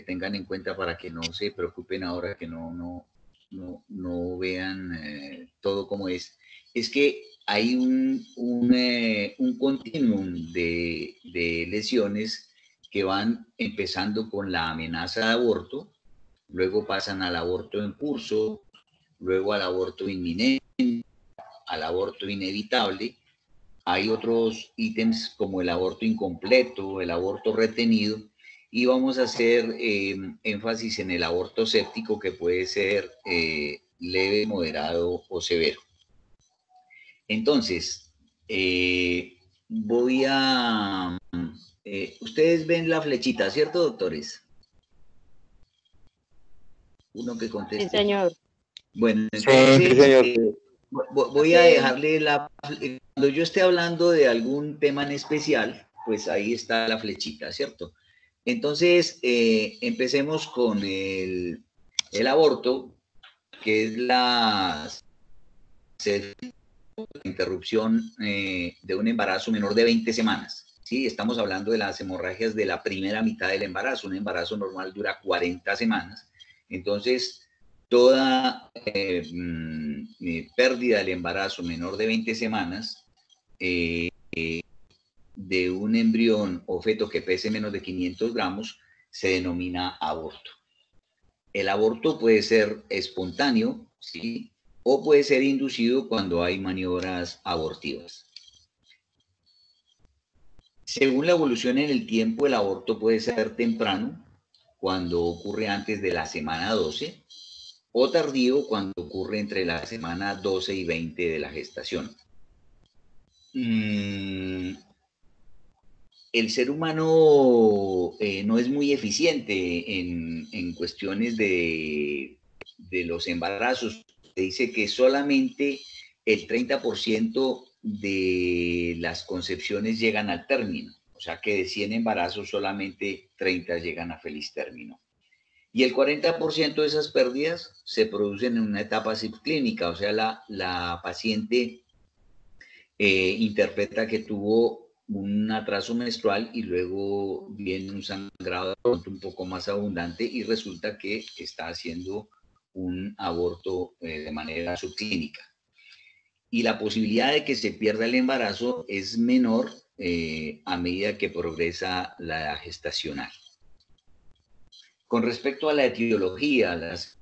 tengan en cuenta para que no se preocupen ahora, que no vean todo como es que hay un continuum de lesiones que van empezando con la amenaza de aborto, luego pasan al aborto en curso, luego al aborto inminente, al aborto inevitable. Hay otros ítems como el aborto incompleto, el aborto retenido, y vamos a hacer énfasis en el aborto séptico, que puede ser leve, moderado o severo. Entonces, voy a... ustedes ven la flechita, ¿cierto, doctores? Uno que conteste. Sí, señor. Bueno, entonces sí, señor. voy a dejarle cuando yo esté hablando de algún tema en especial, pues ahí está la flechita, ¿cierto? Entonces, empecemos con el aborto, que es la interrupción de un embarazo menor de 20 semanas. ¿Sí? Estamos hablando de las hemorragias de la primera mitad del embarazo. Un embarazo normal dura 40 semanas. Entonces, toda pérdida del embarazo menor de 20 semanas de un embrión o feto que pese menos de 500 gramos se denomina aborto. El aborto puede ser espontáneo, ¿sí? O puede ser inducido cuando hay maniobras abortivas. Según la evolución en el tiempo, el aborto puede ser temprano, cuando ocurre antes de la semana 12, o tardío, cuando ocurre entre la semana 12 y 20 de la gestación. El ser humano no es muy eficiente en cuestiones de los embarazos. Se dice que solamente el 30% de las concepciones llegan al término. O sea que de 100 embarazos solamente 30 llegan a feliz término. Y el 40% de esas pérdidas se producen en una etapa subclínica, o sea, la paciente interpreta que tuvo un atraso menstrual y luego viene un sangrado un poco más abundante y resulta que está haciendo un aborto de manera subclínica. Y la posibilidad de que se pierda el embarazo es menor a medida que progresa la edad gestacional. Con respecto a la etiología, las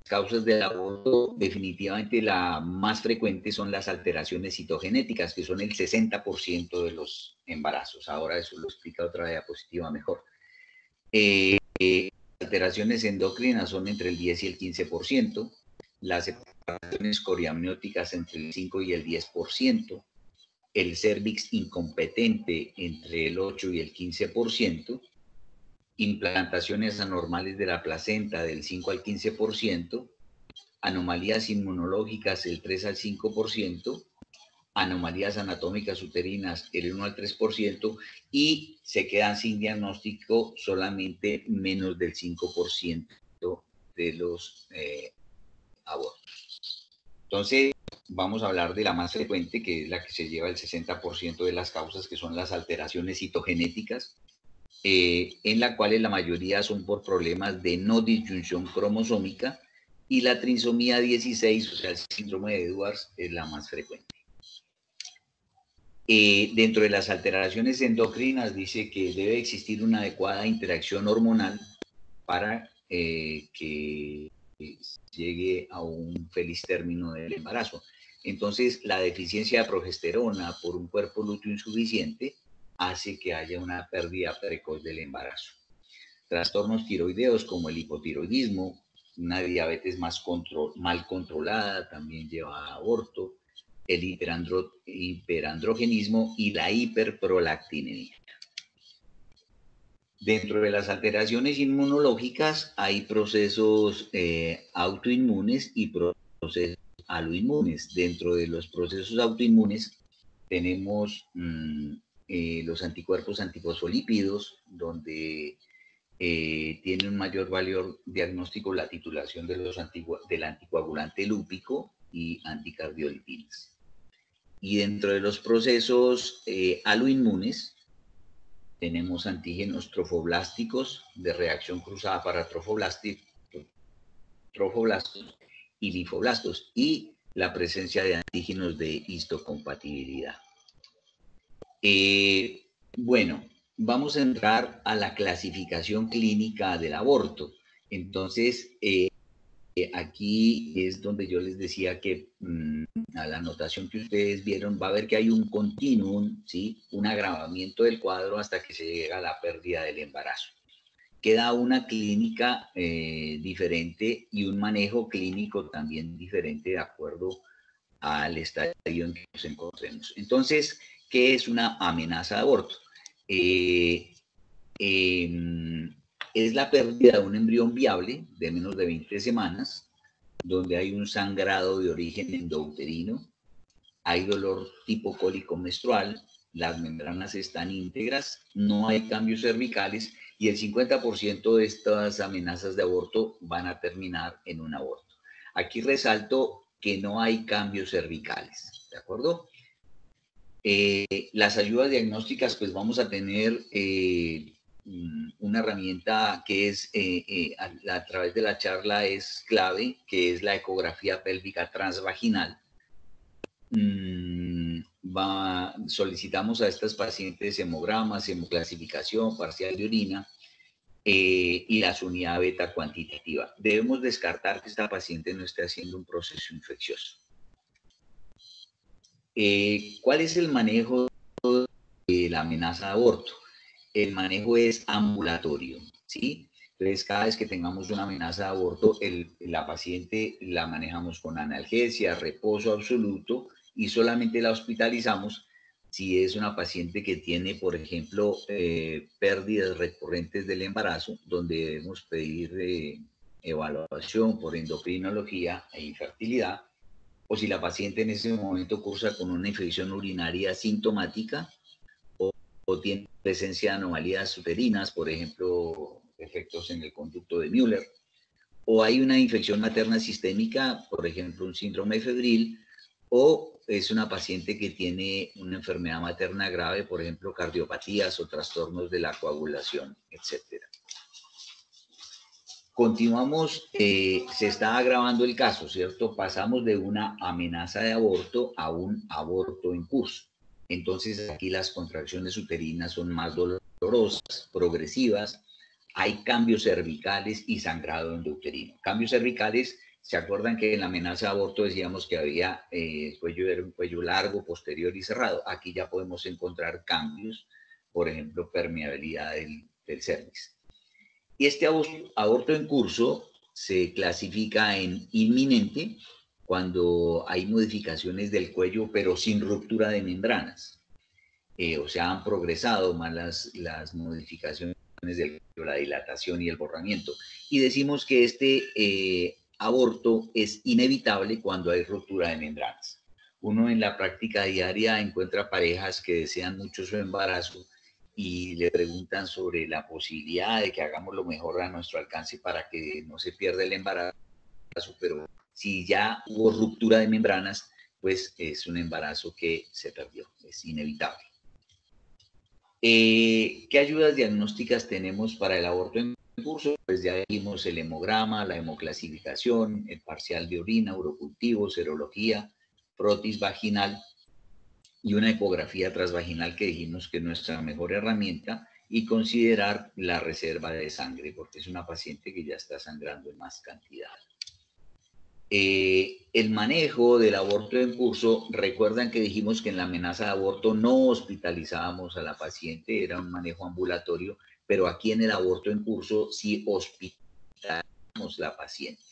causas del aborto, definitivamente la más frecuente son las alteraciones citogenéticas, que son el 60% de los embarazos. Ahora eso lo explica otra diapositiva mejor. Alteraciones endocrinas son entre el 10 y el 15%, las separaciones coriamnióticas entre el 5 y el 10%, el cervix incompetente entre el 8 y el 15%, implantaciones anormales de la placenta del 5 al 15%, anomalías inmunológicas del 3 al 5%, anomalías anatómicas uterinas el 1 al 3% y se quedan sin diagnóstico solamente menos del 5% de los abortos. Entonces, vamos a hablar de la más frecuente, que es la que se lleva el 60% de las causas, que son las alteraciones citogenéticas, en la cual la mayoría son por problemas de no disyunción cromosómica, y la trisomía 16, o sea, el síndrome de Edwards, es la más frecuente. Dentro de las alteraciones endocrinas dice que debe existir una adecuada interacción hormonal para que llegue a un feliz término del embarazo. Entonces, la deficiencia de progesterona por un cuerpo lúteo insuficiente hace que haya una pérdida precoz del embarazo. Trastornos tiroideos como el hipotiroidismo, una diabetes mal controlada también lleva a aborto, el hiperandrogenismo y la hiperprolactinemia. Dentro de las alteraciones inmunológicas hay procesos autoinmunes y procesos aloinmunes. Dentro de los procesos autoinmunes tenemos los anticuerpos antifosfolípidos, donde tiene un mayor valor diagnóstico la titulación de del anticoagulante lúpico y anticardiolipinas. Y dentro de los procesos aloinmunes tenemos antígenos trofoblásticos de reacción cruzada para trofoblastos y linfoblastos, y la presencia de antígenos de histocompatibilidad. Bueno, vamos a entrar a la clasificación clínica del aborto. Entonces, aquí es donde yo les decía que a la anotación que ustedes vieron va a ver que hay un continuum, ¿sí? Un agravamiento del cuadro hasta que se llega a la pérdida del embarazo. Queda una clínica diferente y un manejo clínico también diferente de acuerdo al estadio en que nos encontremos. Entonces, ¿qué es una amenaza de aborto? Es la pérdida de un embrión viable de menos de 20 semanas, donde hay un sangrado de origen endouterino, hay dolor tipo cólico menstrual, las membranas están íntegras, no hay cambios cervicales y el 50% de estas amenazas de aborto van a terminar en un aborto. Aquí resalto que no hay cambios cervicales, ¿de acuerdo? Las ayudas diagnósticas, pues vamos a tener una herramienta que es, a través de la charla es clave, que es la ecografía pélvica transvaginal. Solicitamos a estas pacientes hemogramas, hemoclasificación parcial de orina y la unidad beta cuantitativa. Debemos descartar que esta paciente no esté haciendo un proceso infeccioso. ¿Cuál es el manejo de la amenaza de aborto? El manejo es ambulatorio, ¿sí? Entonces, cada vez que tengamos una amenaza de aborto, la paciente la manejamos con analgesia, reposo absoluto, y solamente la hospitalizamos si es una paciente que tiene, por ejemplo, pérdidas recurrentes del embarazo, donde debemos pedir evaluación por endocrinología e infertilidad, o si la paciente en ese momento cursa con una infección urinaria asintomática o tiene presencia de anomalías uterinas, por ejemplo, efectos en el conducto de Müller, o hay una infección materna sistémica, por ejemplo, un síndrome febril, o es una paciente que tiene una enfermedad materna grave, por ejemplo, cardiopatías o trastornos de la coagulación, etc. Continuamos, se está agravando el caso, ¿cierto? Pasamos de una amenaza de aborto a un aborto en curso. Entonces aquí las contracciones uterinas son más dolorosas, progresivas, hay cambios cervicales y sangrado endouterino. Cambios cervicales, ¿se acuerdan que en la amenaza de aborto decíamos que había cuello, era un cuello largo, posterior y cerrado? Aquí ya podemos encontrar cambios, por ejemplo, permeabilidad del cervix. Y este aborto en curso se clasifica en inminente cuando hay modificaciones del cuello, pero sin ruptura de membranas. O sea, han progresado más las modificaciones del cuello, la dilatación y el borramiento. Y decimos que este aborto es inevitable cuando hay ruptura de membranas. Uno en la práctica diaria encuentra parejas que desean mucho su embarazo y le preguntan sobre la posibilidad de que hagamos lo mejor a nuestro alcance para que no se pierda el embarazo, pero si ya hubo ruptura de membranas, pues es un embarazo que se perdió, es inevitable. ¿Qué ayudas diagnósticas tenemos para el aborto en curso? Pues ya vimos el hemograma, la hemoclasificación, el parcial de orina, urocultivo, serología, frotis vaginal y una ecografía transvaginal que dijimos que es nuestra mejor herramienta, y considerar la reserva de sangre porque es una paciente que ya está sangrando en más cantidad. El manejo del aborto en curso, recuerdan que dijimos que en la amenaza de aborto no hospitalizábamos a la paciente, era un manejo ambulatorio, pero aquí en el aborto en curso sí hospitalizamos a la paciente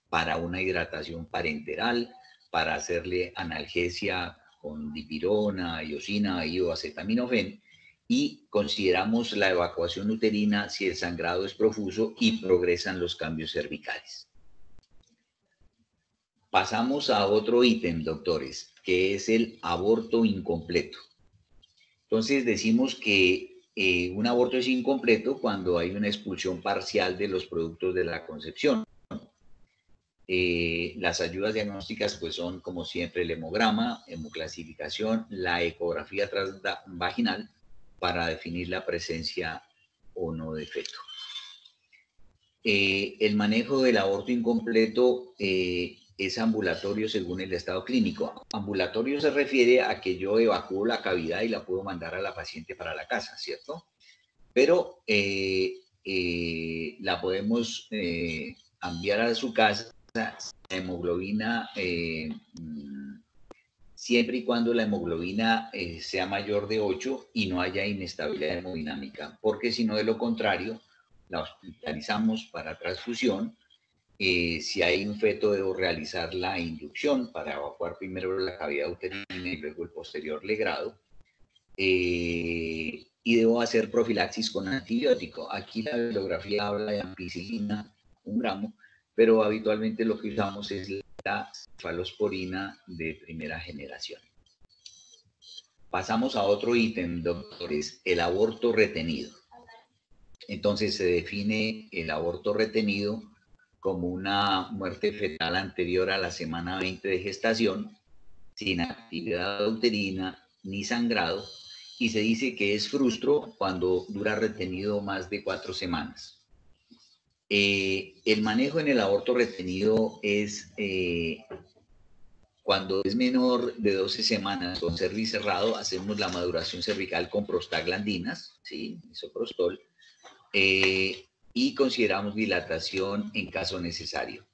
para una hidratación parenteral, para hacerle analgesia con dipirona, iosina, ioacetaminofén, y consideramos la evacuación uterina si el sangrado es profuso y progresan los cambios cervicales. Pasamos a otro ítem, doctores, que es el aborto incompleto. Entonces decimos que un aborto es incompleto cuando hay una expulsión parcial de los productos de la concepción. Las ayudas diagnósticas pues son como siempre el hemograma, hemoclasificación, la ecografía transvaginal para definir la presencia o no de feto. El manejo del aborto incompleto es ambulatorio según el estado clínico. Ambulatorio se refiere a que yo evacúo la cavidad y la puedo mandar a la paciente para la casa, ¿cierto? Pero la podemos enviar a su casa, la hemoglobina, siempre y cuando la hemoglobina sea mayor de 8 y no haya inestabilidad hemodinámica, porque si no, de lo contrario, la hospitalizamos para transfusión. Si hay un feto, debo realizar la inducción para evacuar primero la cavidad uterina y luego el posterior legrado. Y debo hacer profilaxis con antibiótico. Aquí la bibliografía habla de ampicilina, 1 gramo, pero habitualmente lo que usamos es la cefalosporina de primera generación. Pasamos a otro ítem, doctores, el aborto retenido. Entonces se define el aborto retenido como una muerte fetal anterior a la semana 20 de gestación, sin actividad uterina ni sangrado, y se dice que es frustro cuando dura retenido más de 4 semanas. El manejo en el aborto retenido es cuando es menor de 12 semanas con cervix cerrado, hacemos la maduración cervical con prostaglandinas, ¿sí? Misoprostol, y consideramos dilatación en caso necesario.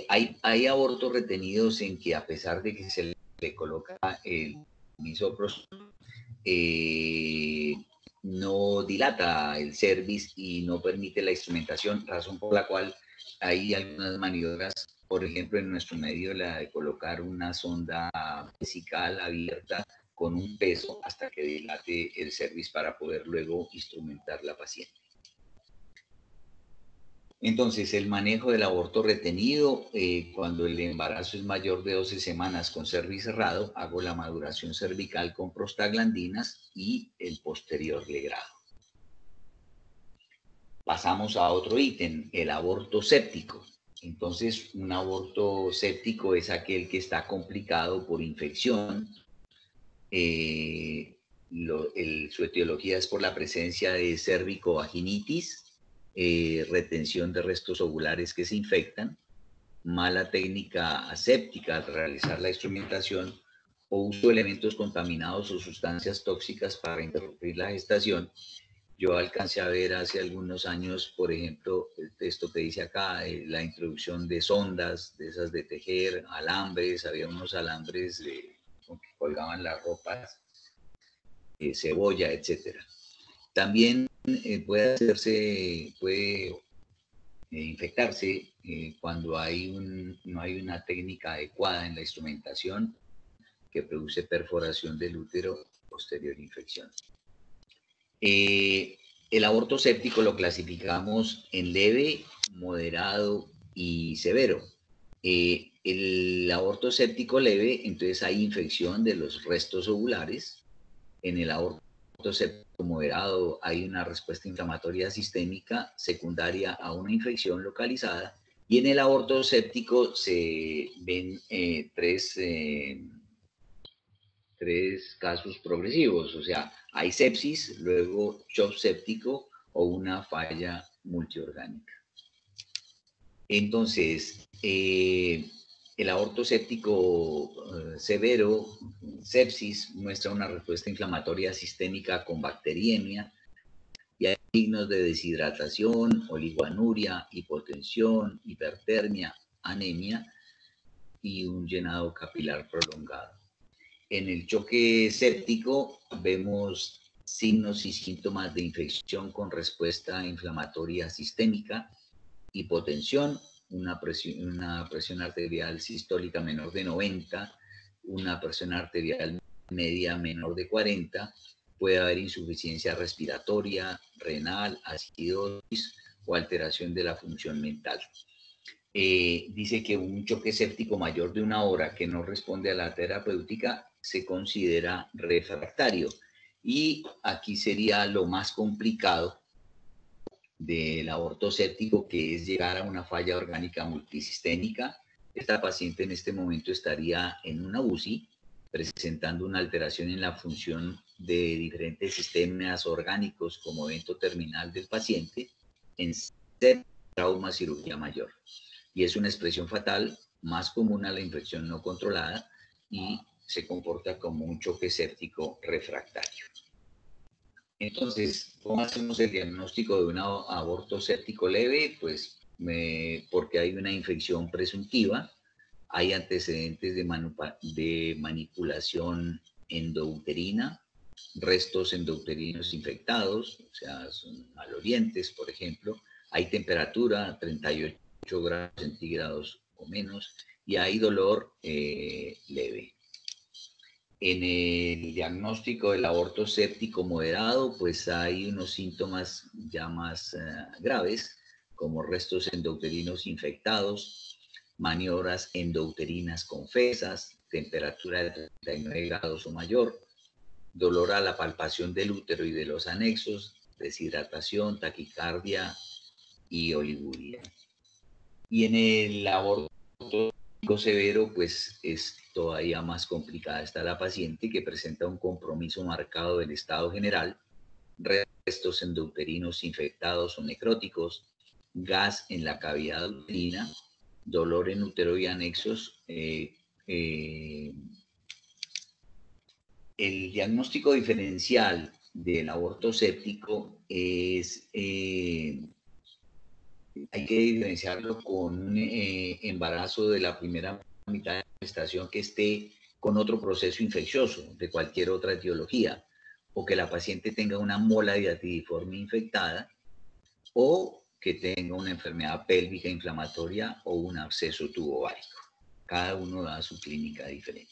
Hay abortos retenidos en que, a pesar de que se le coloca el misoprostol, no dilata el cervix y no permite la instrumentación, razón por la cual hay algunas maniobras, por ejemplo, en nuestro medio, la de colocar una sonda vesical abierta con un peso hasta que dilate el cervix para poder luego instrumentar la paciente. Entonces, el manejo del aborto retenido, cuando el embarazo es mayor de 12 semanas con cervix cerrado, hago la maduración cervical con prostaglandinas y el posterior legrado. Pasamos a otro ítem, el aborto séptico. Entonces, un aborto séptico es aquel que está complicado por infección. Su etiología es por la presencia de cervicovaginitis, retención de restos ovulares que se infectan, mala técnica aséptica al realizar la instrumentación o uso de elementos contaminados o sustancias tóxicas para interrumpir la gestación. Yo alcancé a ver hace algunos años, por ejemplo, esto que dice acá, la introducción de sondas, de esas de tejer, alambres, había unos alambres con que colgaban las ropas, cebolla, etcétera. También puede infectarse cuando no hay una técnica adecuada en la instrumentación que produce perforación del útero, posterior infección. El aborto séptico lo clasificamos en leve, moderado y severo. El aborto séptico leve, entonces hay infección de los restos ovulares. En el aborto séptico moderado hay una respuesta inflamatoria sistémica secundaria a una infección localizada. Y en el aborto séptico se ven tres casos progresivos, o sea, hay sepsis, luego shock séptico o una falla multiorgánica. Entonces, el aborto séptico severo, sepsis, muestra una respuesta inflamatoria sistémica con bacteriemia y hay signos de deshidratación, oligoanuria, hipotensión, hipertermia, anemia y un llenado capilar prolongado. En el choque séptico vemos signos y síntomas de infección con respuesta inflamatoria sistémica, hipotensión, una presión arterial sistólica menor de 90, una presión arterial media menor de 40, puede haber insuficiencia respiratoria, renal, acidosis o alteración de la función mental. Dice que un choque séptico mayor de 1 hora que no responde a la terapéutica se considera refractario. Y aquí sería lo más complicado del aborto séptico, que es llegar a una falla orgánica multisistémica. Esta paciente en este momento estaría en una UCI presentando una alteración en la función de diferentes sistemas orgánicos como evento terminal del paciente, en trauma cirugía mayor. Y es una expresión fatal más común a la infección no controlada y se comporta como un choque séptico refractario. Entonces, ¿cómo hacemos el diagnóstico de un aborto séptico leve? Pues porque hay una infección presuntiva, hay antecedentes de manipulación endouterina, restos endouterinos infectados, o sea, son malolientes, por ejemplo, hay temperatura, 38 grados centígrados o menos, y hay dolor leve. En el diagnóstico del aborto séptico moderado, pues hay unos síntomas ya más graves, como restos endouterinos infectados, maniobras endouterinas confesas, temperatura de 39 grados o mayor, dolor a la palpación del útero y de los anexos, deshidratación, taquicardia y oliguria. Y en el aborto severo, pues es todavía más complicada. Está la paciente que presenta un compromiso marcado del estado general, restos endouterinos infectados o necróticos, gas en la cavidad uterina, dolor en útero y anexos. El diagnóstico diferencial del aborto séptico es, hay que diferenciarlo con un embarazo de la primera mitad de la gestación que esté con otro proceso infeccioso de cualquier otra etiología, o que la paciente tenga una mola diatidiforme infectada, o que tenga una enfermedad pélvica inflamatoria o un absceso tubovárico. Cada uno da su clínica diferente.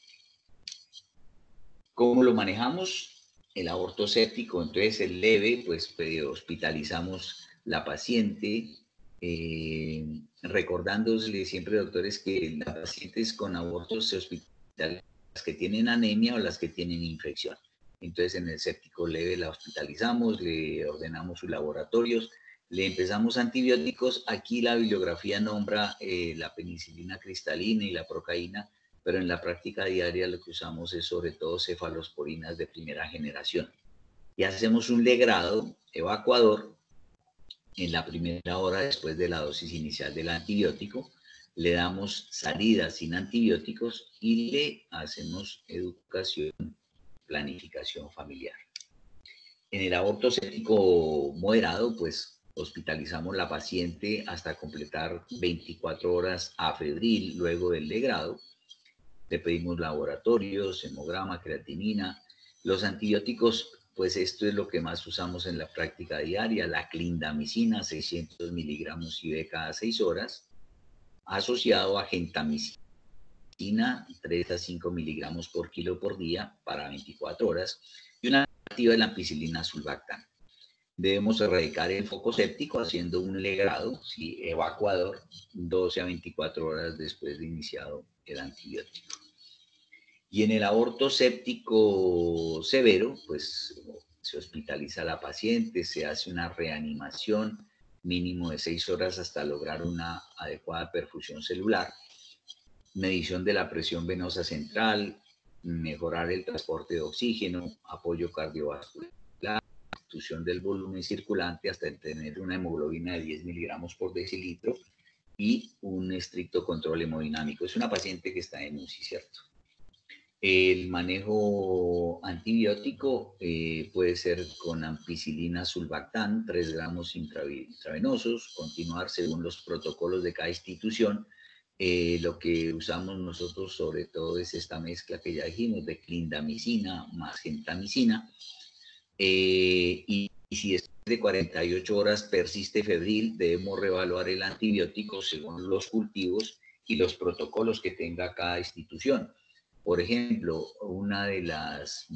¿Cómo lo manejamos? El aborto séptico, entonces el leve, pues hospitalizamos la paciente, recordándole siempre, doctores, que las pacientes con abortos se hospitalizan las que tienen anemia o las que tienen infección. Entonces en el séptico leve la hospitalizamos, le ordenamos sus laboratorios, le empezamos antibióticos. Aquí la bibliografía nombra la penicilina cristalina y la procaína, pero en la práctica diaria lo que usamos es sobre todo cefalosporinas de primera generación. Y hacemos un legrado evacuador en la primera hora después de la dosis inicial del antibiótico, le damos salida sin antibióticos y le hacemos educación, planificación familiar. En el aborto séptico moderado, pues hospitalizamos la paciente hasta completar 24 horas afebril luego del legrado. Le pedimos laboratorios, hemograma, creatinina. Los antibióticos, pues esto es lo que más usamos en la práctica diaria, la clindamicina, 600 miligramos IV cada 6 horas, asociado a gentamicina, 3 a 5 miligramos por kilo por día para 24 horas, y una activa de la ampicilina sulbactam. Debemos erradicar el foco séptico haciendo un legrado, ¿sí? Evacuador, 12 a 24 horas después de iniciado el antibiótico. Y en el aborto séptico severo, pues se hospitaliza a la paciente, se hace una reanimación mínimo de 6 horas hasta lograr una adecuada perfusión celular, medición de la presión venosa central, mejorar el transporte de oxígeno, apoyo cardiovascular, sustitución del volumen circulante hasta tener una hemoglobina de 10 miligramos por decilitro y un estricto control hemodinámico. Es una paciente que está en UCI, ¿cierto? El manejo antibiótico puede ser con ampicilina sulbactam, 3 gramos intravenosos, continuar según los protocolos de cada institución. Lo que usamos nosotros sobre todo es esta mezcla que ya dijimos de clindamicina más gentamicina. Y si después de 48 horas persiste febril, debemos reevaluar el antibiótico según los cultivos y los protocolos que tenga cada institución. Por ejemplo, una de las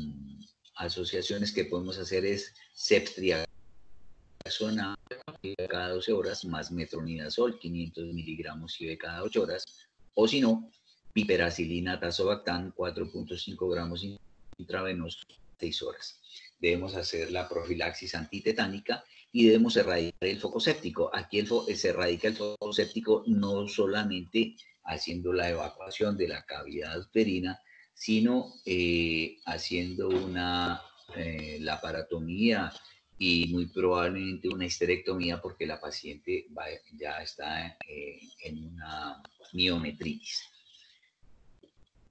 asociaciones que podemos hacer es ceftriaxona cada 12 horas más metronidazol, 500 miligramos IV cada 8 horas, o si no, piperacilina tazobactam, 4.5 gramos intravenosos, 6 horas. Debemos hacer la profilaxis antitetánica y debemos erradicar el foco séptico. Aquí se erradica el foco séptico no solamente haciendo la evacuación de la cavidad uterina, sino haciendo una laparotomía y muy probablemente una histerectomía porque la paciente ya está en una miometritis.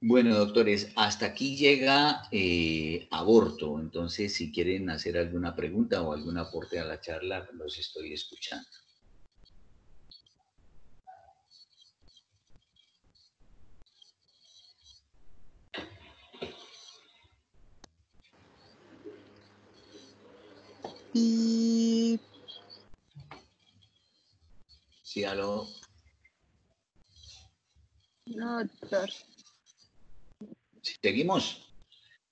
Bueno, doctores, hasta aquí llega aborto. Entonces, si quieren hacer alguna pregunta o algún aporte a la charla, los estoy escuchando. Y... Sí, aló. No, doctor. ¿Seguimos?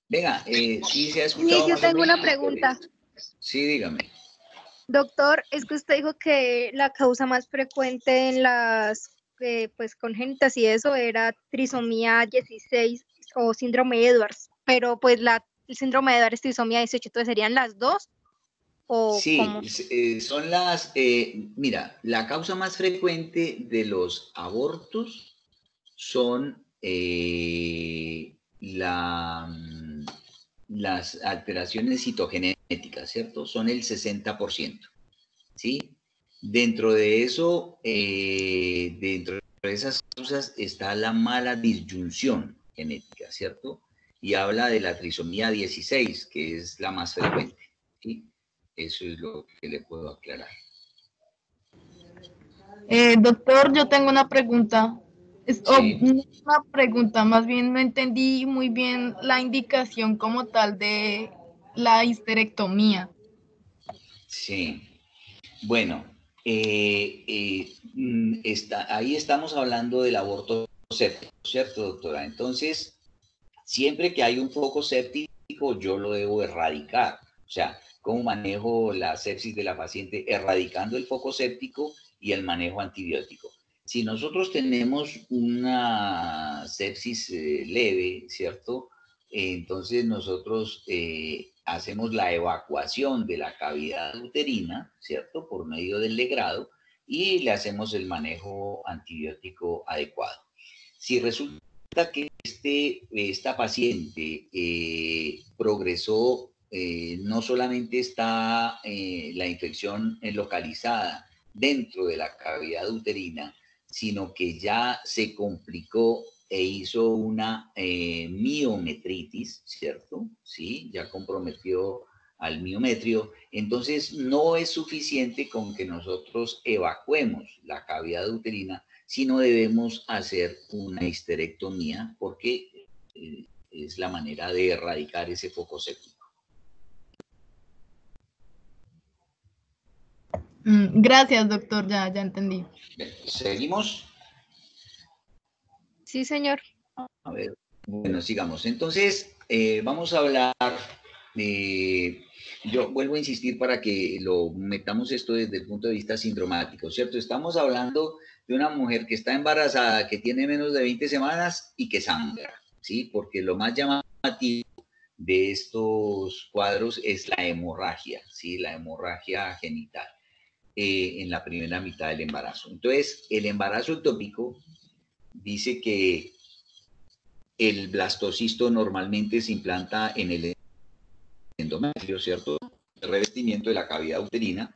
Venga, sí se ha Sí, escuchado yo más o tengo menos, una pregunta. doctores. Sí, dígame. Doctor, es que usted dijo que la causa más frecuente en las pues congénitas y eso era trisomía 16 o síndrome de Edwards, pero pues el síndrome de Edwards es trisomía 18, entonces serían las dos o Sí, cómo. son mira, la causa más frecuente de los abortos son las alteraciones citogenéticas, ¿cierto? Son el 60%, ¿sí? Dentro de eso, dentro de esas causas está la mala disyunción genética, ¿cierto? Y habla de la trisomía 16, que es la más frecuente, ¿sí? Eso es lo que le puedo aclarar. Doctor, yo tengo una pregunta. Sí. No una pregunta, más bien no entendí muy bien la indicación como tal de la histerectomía. Sí. Bueno, ahí estamos hablando del aborto séptico, ¿cierto, doctora? Entonces, siempre que hay un foco séptico, yo lo debo erradicar. O sea, ¿cómo manejo la sepsis de la paciente? Erradicando el foco séptico y el manejo antibiótico. Si nosotros tenemos una sepsis leve, ¿cierto? Entonces nosotros hacemos la evacuación de la cavidad uterina, ¿cierto? Por medio del legrado y le hacemos el manejo antibiótico adecuado. Si resulta que esta paciente progresó, no solamente está la infección localizada dentro de la cavidad uterina, sino que ya se complicó e hizo una miometritis, ¿cierto? Sí, ya comprometió al miometrio. Entonces, no es suficiente con que nosotros evacuemos la cavidad uterina, sino debemos hacer una histerectomía porque es la manera de erradicar ese foco séptico. Gracias, doctor, ya entendí. ¿Seguimos? Sí, señor. A ver, bueno, sigamos. Entonces, vamos a hablar, yo vuelvo a insistir para que lo metamos esto desde el punto de vista sindromático, ¿cierto? Estamos hablando de una mujer que está embarazada, que tiene menos de 20 semanas y que sangra, ¿sí? Porque lo más llamativo de estos cuadros es la hemorragia, ¿sí? La hemorragia genital en la primera mitad del embarazo. Entonces, el embarazo ectópico dice que el blastocisto normalmente se implanta en el endometrio, ¿cierto? El revestimiento de la cavidad uterina,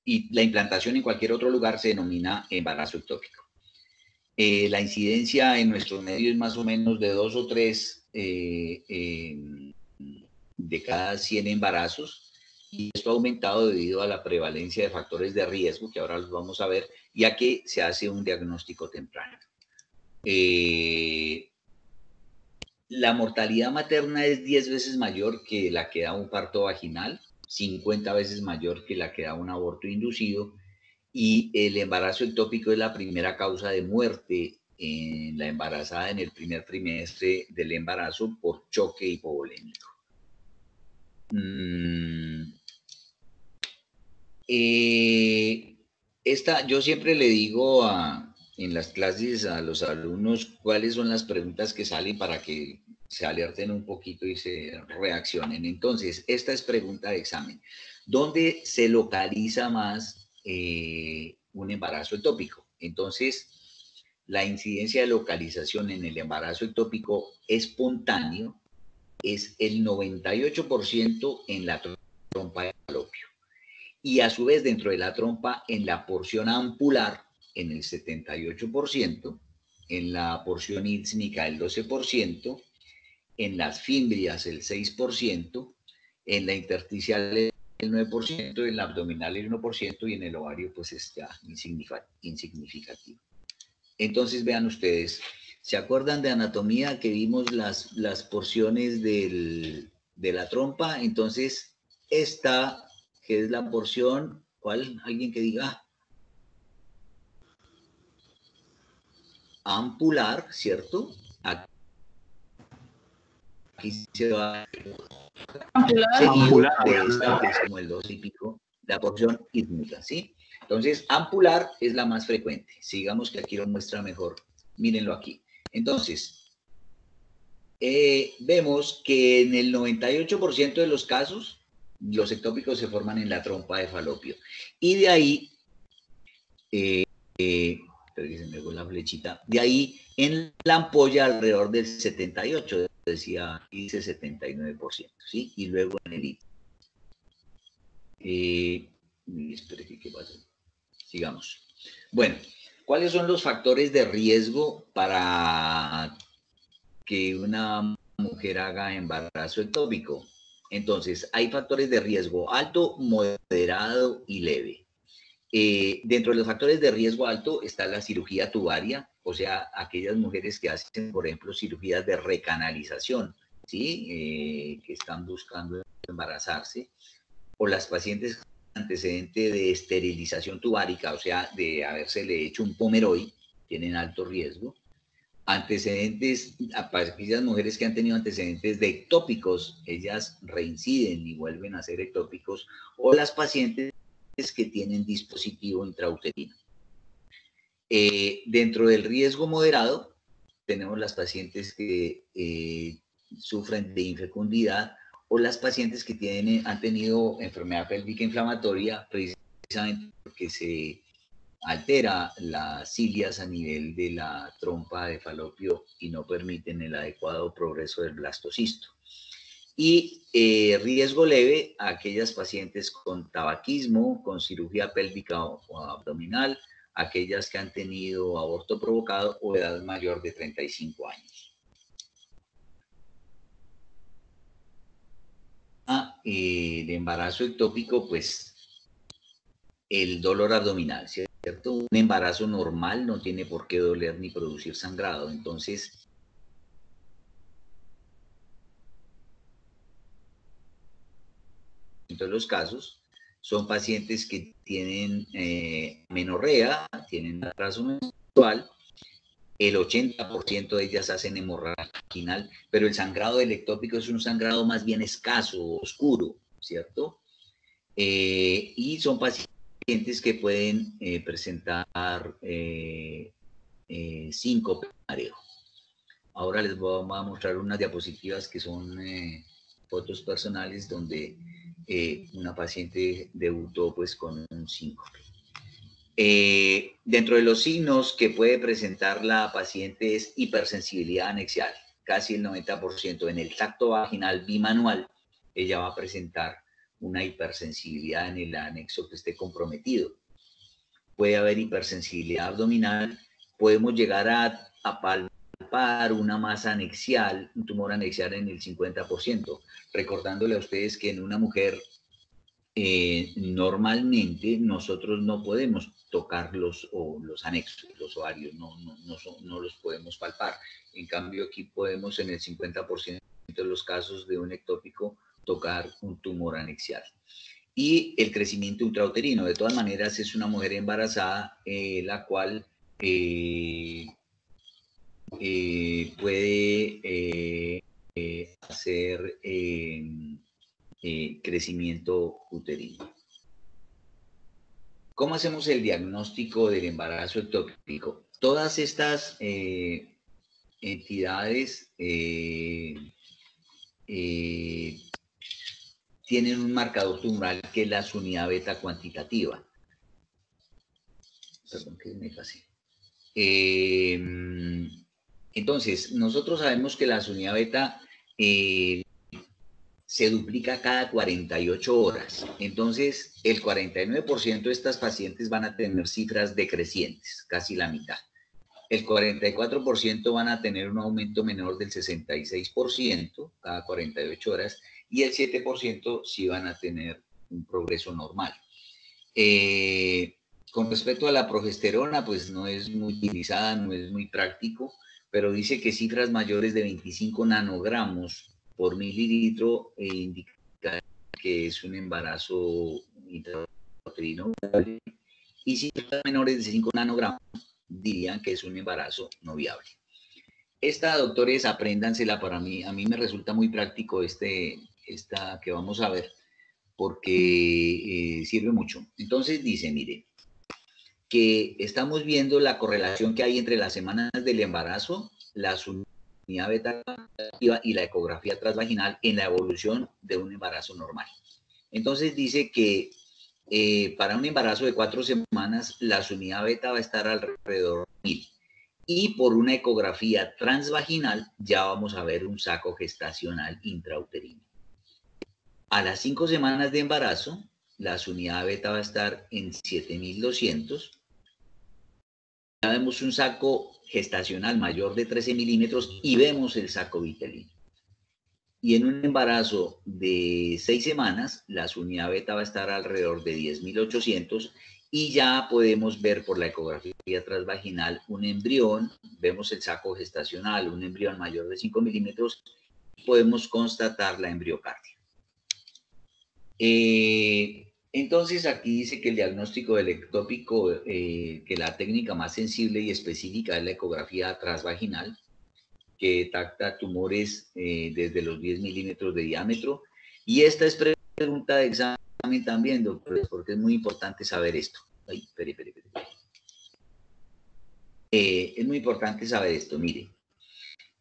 y la implantación en cualquier otro lugar se denomina embarazo ectópico. La incidencia en nuestro medio es más o menos de 2 o 3 de cada 100 embarazos, y esto ha aumentado debido a la prevalencia de factores de riesgo, que ahora los vamos a ver, y a que se hace un diagnóstico temprano. La mortalidad materna es 10 veces mayor que la que da un parto vaginal, 50 veces mayor que la que da un aborto inducido, y el embarazo ectópico es la primera causa de muerte en la embarazada en el primer trimestre del embarazo por choque hipovolémico. Yo siempre le digo en las clases a los alumnos cuáles son las preguntas que salen para que se alerten un poquito y se reaccionen. Entonces, esta es pregunta de examen. ¿Dónde se localiza más un embarazo ectópico? Entonces, la incidencia de localización en el embarazo ectópico espontáneo es el 98% en la trompa de falopio. Y a su vez dentro de la trompa, en la porción ampular, en el 78%, en la porción ísmica el 12%, en las fimbrias el 6%, en la intersticial el 9%, en la abdominal el 1% y en el ovario pues es ya insignificativo. Entonces vean ustedes, ¿se acuerdan de anatomía que vimos las porciones de la trompa? Entonces esta, que es la porción, ¿cuál? ¿Alguien que diga? Ampular, ¿cierto? Aquí se va seguido de esta, que es como el 2 y pico, la porción ísmica, ¿sí? Entonces, ampular es la más frecuente. Sigamos que aquí lo muestra mejor. Mírenlo aquí. Entonces, vemos que en el 98% de los casos, los ectópicos se forman en la trompa de falopio. Y de ahí, pero que se me fue la flechita, de ahí en la ampolla alrededor del 78%, decía, dice 79%, ¿sí? Y luego en el espere, ¿qué pasa? Sigamos. Bueno, ¿cuáles son los factores de riesgo para que una mujer haga embarazo ectópico? Entonces, hay factores de riesgo alto, moderado y leve. Dentro de los factores de riesgo alto está la cirugía tubaria, o sea, aquellas mujeres que hacen, por ejemplo, cirugías de recanalización, ¿sí? Que están buscando embarazarse, o las pacientes con antecedente de esterilización tubárica, o sea, de habérsele hecho un pomeroy, tienen alto riesgo. Antecedentes, aquellas mujeres que han tenido antecedentes de ectópicos, ellas reinciden y vuelven a ser ectópicos, o las pacientes que tienen dispositivo intrauterino. Dentro del riesgo moderado, tenemos las pacientes que sufren de infecundidad o las pacientes que han tenido enfermedad pélvica inflamatoria precisamente porque se altera las cilias a nivel de la trompa de falopio y no permiten el adecuado progreso del blastocisto. Y riesgo leve a aquellas pacientes con tabaquismo, con cirugía pélvica o abdominal, aquellas que han tenido aborto provocado o edad mayor de 35 años. El embarazo ectópico, pues el dolor abdominal, ¿cierto? Un embarazo normal no tiene por qué doler ni producir sangrado, entonces de los casos son pacientes que tienen menorrea, tienen atraso menstrual, el 80% de ellas hacen hemorragia vaginal, pero el sangrado del ectópico es un sangrado más bien escaso, oscuro, ¿cierto? Y son pacientes que pueden presentar síncope, mareo. Ahora les voy a mostrar unas diapositivas que son fotos personales donde una paciente debutó pues con un síncope. Dentro de los signos que puede presentar la paciente es hipersensibilidad anexial, casi el 90%. En el tacto vaginal bimanual, ella va a presentar una hipersensibilidad en el anexo que esté comprometido. Puede haber hipersensibilidad abdominal, podemos llegar a palpar una masa anexial, un tumor anexial en el 50%, recordándole a ustedes que en una mujer normalmente nosotros no podemos tocar los anexos, los ovarios, no los podemos palpar. En cambio, aquí podemos en el 50% de los casos de un ectópico tocar un tumor anexial. Y el crecimiento intrauterino, de todas maneras, es una mujer embarazada la cual puede hacer crecimiento uterino. ¿Cómo hacemos el diagnóstico del embarazo ectópico? Todas estas entidades tienen un marcador tumoral que es la unidad beta cuantitativa. Perdón, que me pasé. Entonces, nosotros sabemos que la unidad beta se duplica cada 48 horas. Entonces, el 49% de estas pacientes van a tener cifras decrecientes, casi la mitad. El 44% van a tener un aumento menor del 66% cada 48 horas y el 7% sí van a tener un progreso normal. Con respecto a la progesterona, pues no es muy utilizada, no es muy práctico, pero dice que cifras mayores de 25 nanogramos por mililitro indica que es un embarazo intrauterino, y cifras menores de 5 nanogramos dirían que es un embarazo no viable. Esta, doctores, apréndansela para mí. A mí me resulta muy práctico esta que vamos a ver, porque sirve mucho. Entonces dice, mire, que estamos viendo la correlación que hay entre las semanas del embarazo, la unidad beta y la ecografía transvaginal en la evolución de un embarazo normal. Entonces dice que para un embarazo de 4 semanas, la unidad beta va a estar alrededor de 1000. Y por una ecografía transvaginal ya vamos a ver un saco gestacional intrauterino. A las 5 semanas de embarazo, la unidad beta va a estar en 7200. Ya vemos un saco gestacional mayor de 13 milímetros y vemos el saco vitelino. Y en un embarazo de 6 semanas, la unidad beta va a estar alrededor de 10.800 y ya podemos ver por la ecografía transvaginal un embrión, vemos el saco gestacional, un embrión mayor de 5 milímetros, y podemos constatar la embriocardia. Entonces aquí dice que el diagnóstico del ectópico, que la técnica más sensible y específica es la ecografía transvaginal, que detecta tumores desde los 10 milímetros de diámetro. Y esta es pregunta de examen también, doctores, porque es muy importante saber esto. Ay, espere. Es muy importante saber esto, mire,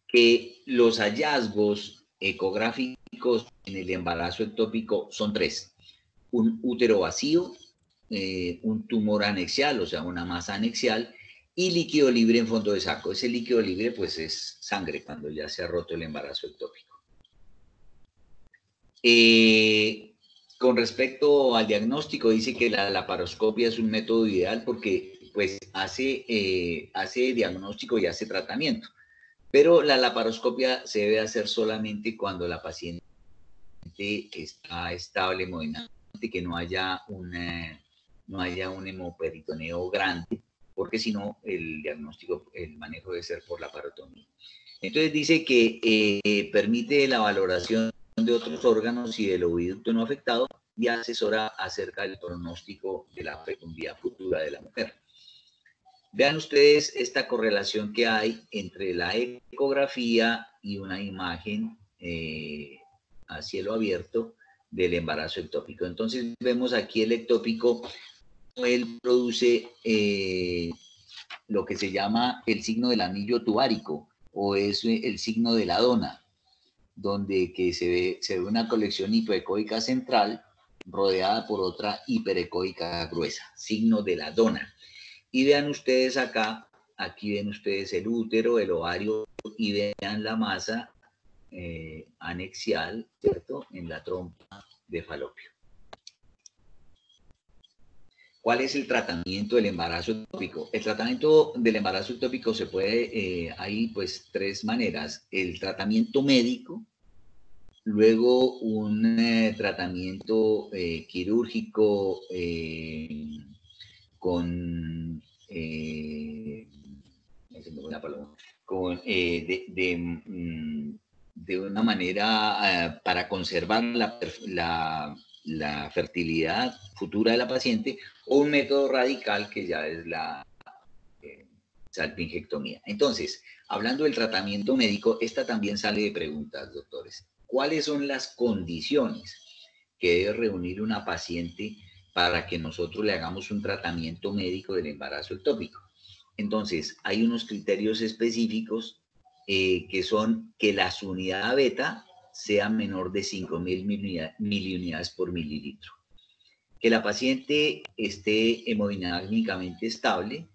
que los hallazgos ecográficos en el embarazo ectópico son 3. Un útero vacío, un tumor anexial, o sea, una masa anexial, y líquido libre en fondo de saco. Ese líquido libre, pues, es sangre cuando ya se ha roto el embarazo ectópico. Con respecto al diagnóstico, dice que la laparoscopia es un método ideal porque, pues, hace diagnóstico y hace tratamiento. Pero la laparoscopia se debe hacer solamente cuando la paciente está estable hemodinamicamente, que no haya un hemoperitoneo grande, porque si no, el diagnóstico, el manejo debe ser por la laparotomía. Entonces dice que permite la valoración de otros órganos y del oviducto no afectado y asesora acerca del pronóstico de la fecundidad futura de la mujer. Vean ustedes esta correlación que hay entre la ecografía y una imagen a cielo abierto del embarazo ectópico. Entonces vemos aquí el ectópico, él produce lo que se llama el signo del anillo tubárico, o es el signo de la dona, donde que se ve una colección hipoecoica central rodeada por otra hiperecoica gruesa, signo de la dona. Y vean ustedes acá, aquí ven ustedes el útero, el ovario, y vean la masa anexial, ¿cierto?, en la trompa de falopio. ¿Cuál es el tratamiento del embarazo ectópico? El tratamiento del embarazo ectópico se puede, hay pues 3 maneras. El tratamiento médico, luego un tratamiento quirúrgico con de una manera para conservar la fertilidad futura de la paciente, o un método radical que ya es la salpingectomía. Entonces, hablando del tratamiento médico, esta también sale de preguntas, doctores. ¿Cuáles son las condiciones que debe reunir una paciente para que nosotros le hagamos un tratamiento médico del embarazo ectópico? Entonces, hay unos criterios específicos que son que la unidad beta sea menor de 5.000 miliunidades por mililitro, que la paciente esté hemodinámicamente estable,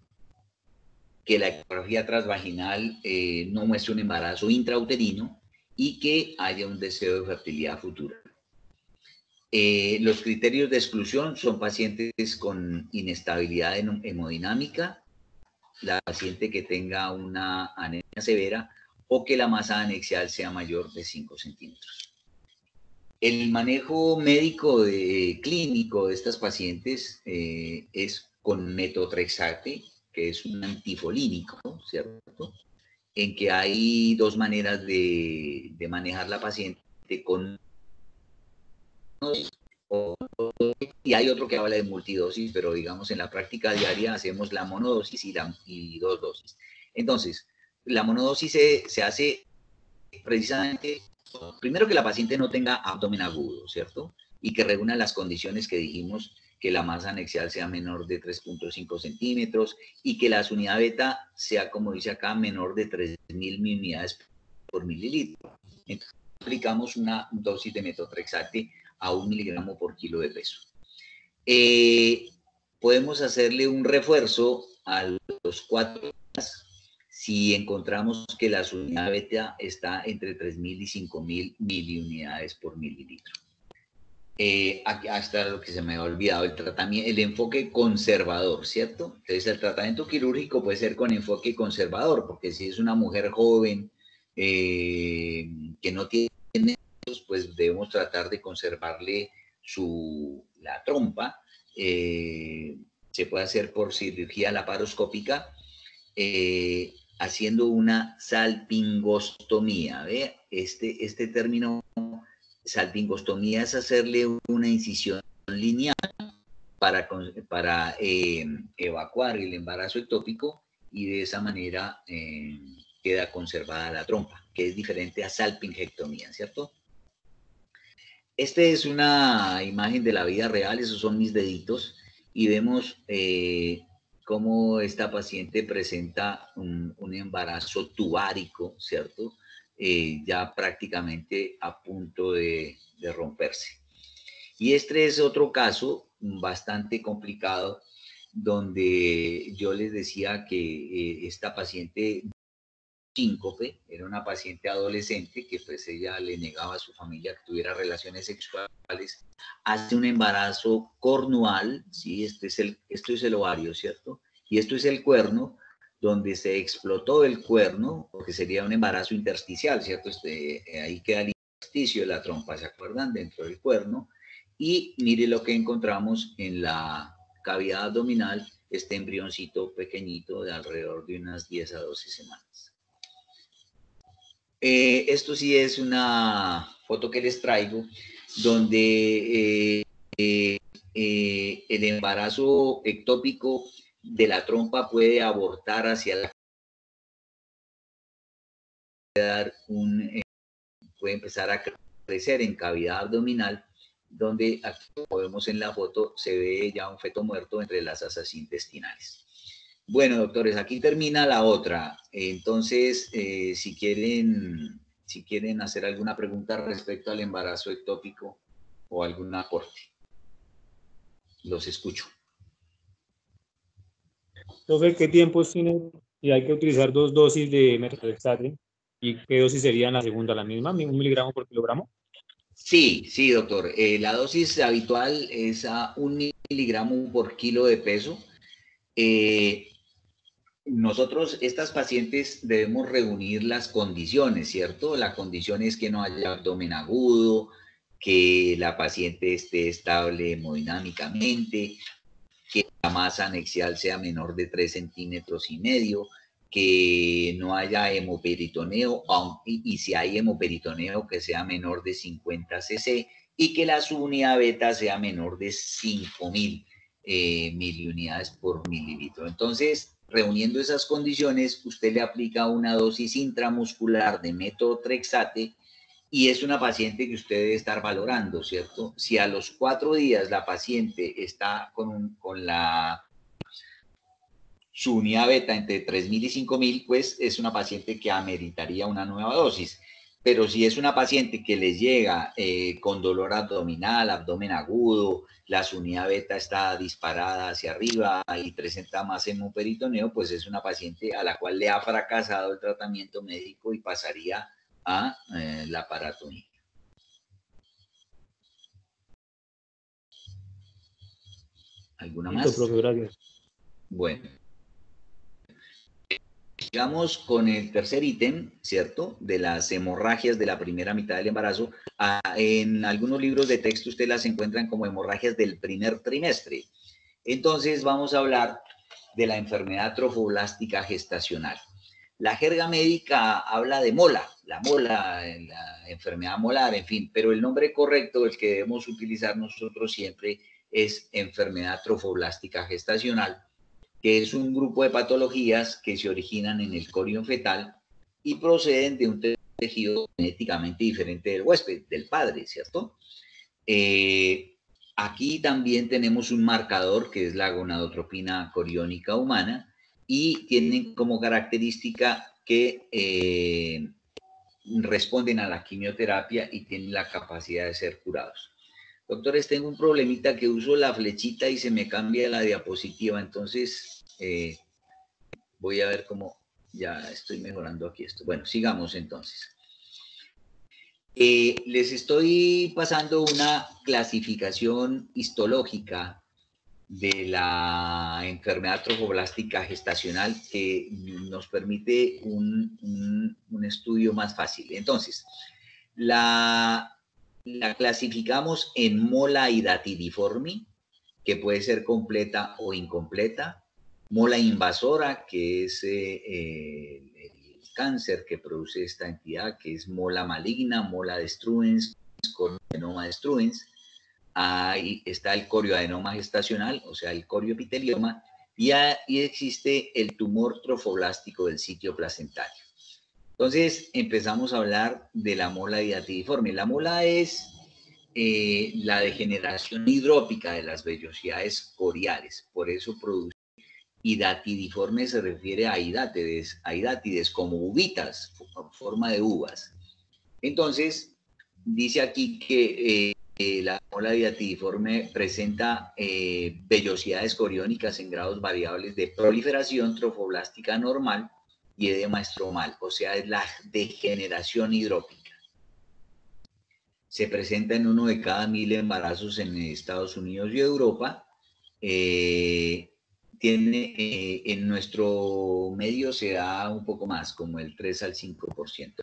que la ecografía transvaginal no muestre un embarazo intrauterino y que haya un deseo de fertilidad futura. Los criterios de exclusión son pacientes con inestabilidad hemodinámica, la paciente que tenga una anemia severa o que la masa anexial sea mayor de 5 centímetros. El manejo médico clínico de estas pacientes es con metotrexate, que es un antifolínico, ¿cierto? En que hay dos maneras de manejar la paciente con... Y hay otro que habla de multidosis, pero digamos en la práctica diaria hacemos la monodosis y dos dosis. Entonces, la monodosis se hace precisamente, primero que la paciente no tenga abdomen agudo, ¿cierto? Y que reúna las condiciones que dijimos, que la masa anexial sea menor de 3.5 centímetros y que la unidad beta sea, como dice acá, menor de 3.000 unidades por mililitro. Entonces, aplicamos una dosis de metotrexate a 1 miligramo por kilo de peso. Podemos hacerle un refuerzo a los 4 días si encontramos que la unidad beta está entre 3.000 y 5.000 miliunidades por mililitro. Aquí está lo que se me ha olvidado, el enfoque conservador, ¿cierto? Entonces el tratamiento quirúrgico puede ser con enfoque conservador, porque si es una mujer joven que no tiene, pues debemos tratar de conservarle la trompa. Se puede hacer por cirugía laparoscópica, haciendo una salpingostomía. ¿Ve? Este término salpingostomía es hacerle una incisión lineal para evacuar el embarazo ectópico y de esa manera queda conservada la trompa, que es diferente a salpingectomía, ¿cierto? Esta es una imagen de la vida real, esos son mis deditos, y vemos cómo esta paciente presenta un embarazo tubárico, ¿cierto? Ya prácticamente a punto de romperse. Y este es otro caso bastante complicado, donde yo les decía que esta paciente síncope, era una paciente adolescente que pues ella le negaba a su familia que tuviera relaciones sexuales, hace un embarazo cornual, ¿sí? Esto es el ovario, ¿cierto? Y esto es el cuerno, donde se explotó el cuerno, porque sería un embarazo intersticial, ¿cierto? Ahí queda el intersticio de la trompa, ¿se acuerdan? Dentro del cuerno. Y mire lo que encontramos en la cavidad abdominal, este embrioncito pequeñito de alrededor de unas 10 a 12 semanas. Esto sí es una foto que les traigo, donde el embarazo ectópico de la trompa puede abortar hacia la... puede empezar a crecer en cavidad abdominal, donde aquí, como vemos en la foto, se ve ya un feto muerto entre las asas intestinales. Bueno, doctores, aquí termina la otra. Entonces, si quieren hacer alguna pregunta respecto al embarazo ectópico o algún aporte, los escucho. Entonces, ¿qué tiempos tienen? Y hay que utilizar 2 dosis de metotrexate. ¿Y qué dosis sería la segunda? ¿La misma? ¿1 miligramo por kilogramo? Sí, sí, doctor. La dosis habitual es a 1 miligramo por kilo de peso. Nosotros, estas pacientes, debemos reunir las condiciones, ¿cierto? La condición es que no haya abdomen agudo, que la paciente esté estable hemodinámicamente, que la masa anexial sea menor de 3,5 centímetros, que no haya hemoperitoneo, y si hay hemoperitoneo, que sea menor de 50 cc, y que la subunidad beta sea menor de 5.000 miliunidades por mililitro. Entonces, reuniendo esas condiciones, usted le aplica una dosis intramuscular de metotrexate y es una paciente que usted debe estar valorando, ¿cierto? Si a los 4 días la paciente está con su unidad beta entre 3.000 y 5.000, pues es una paciente que ameritaría una nueva dosis. Pero si es una paciente que les llega con dolor abdominal, abdomen agudo, la su unidad beta está disparada hacia arriba y presenta más hemoperitoneo, pues es una paciente a la cual le ha fracasado el tratamiento médico y pasaría a la paratonía. ¿Alguna Listo, más? profe, gracias. Bueno. Sigamos con el tercer ítem, ¿cierto? De las hemorragias de la primera mitad del embarazo. En algunos libros de texto usted las encuentran como hemorragias del primer trimestre. Entonces vamos a hablar de la enfermedad trofoblástica gestacional. La jerga médica habla de mola, la enfermedad molar, en fin, pero el nombre correcto, el que debemos utilizar nosotros siempre, es enfermedad trofoblástica gestacional, que es un grupo de patologías que se originan en el corion fetal y proceden de un tejido genéticamente diferente del huésped, del padre, ¿cierto? Aquí también tenemos un marcador que es la gonadotropina coriónica humana y tienen como característica que responden a la quimioterapia y tienen la capacidad de ser curados. Doctores, tengo un problemita que uso la flechita y se me cambia la diapositiva, entonces voy a ver cómo ya estoy mejorando aquí esto. Bueno, sigamos entonces. Les estoy pasando una clasificación histológica de la enfermedad trofoblástica gestacional que nos permite un estudio más fácil. Entonces, la clasificamos en mola hidatidiforme, que puede ser completa o incompleta, mola invasora, que es el cáncer que produce esta entidad, que es mola maligna, mola destruens, corioadenoma destruens. Ahí está el corioadenoma gestacional, o sea, el corioepitelioma, y existe el tumor trofoblástico del sitio placentario. Entonces empezamos a hablar de la mola hidatidiforme. La mola es la degeneración hidrópica de las vellosidades coriales, por eso produce hidatidiforme, se refiere a hidátides como uvitas, forma de uvas. Entonces, dice aquí que la mola hidatidiforme presenta vellosidades coriónicas en grados variables de proliferación trofoblástica normal y edema estromal, o sea, es la degeneración hidrópica. Se presenta en 1 de cada 1000 embarazos en Estados Unidos y Europa. En nuestro medio se da un poco más, como el 3 al 5%.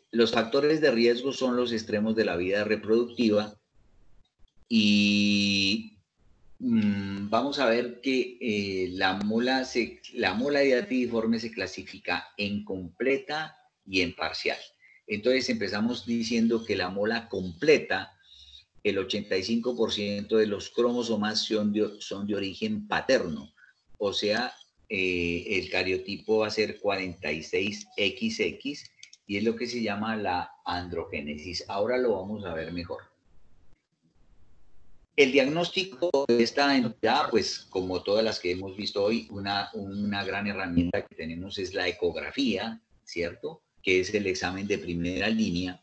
Los factores de riesgo son los extremos de la vida reproductiva y vamos a ver que la mola hidatidiforme se clasifica en completa y en parcial. Entonces empezamos diciendo que la mola completa, el 85% de los cromosomas son de origen paterno, o sea, el cariotipo va a ser 46XX y es lo que se llama la androgénesis. Ahora lo vamos a ver mejor. El diagnóstico de esta entidad, pues como todas las que hemos visto hoy, una gran herramienta que tenemos es la ecografía, ¿cierto? Que es el examen de primera línea,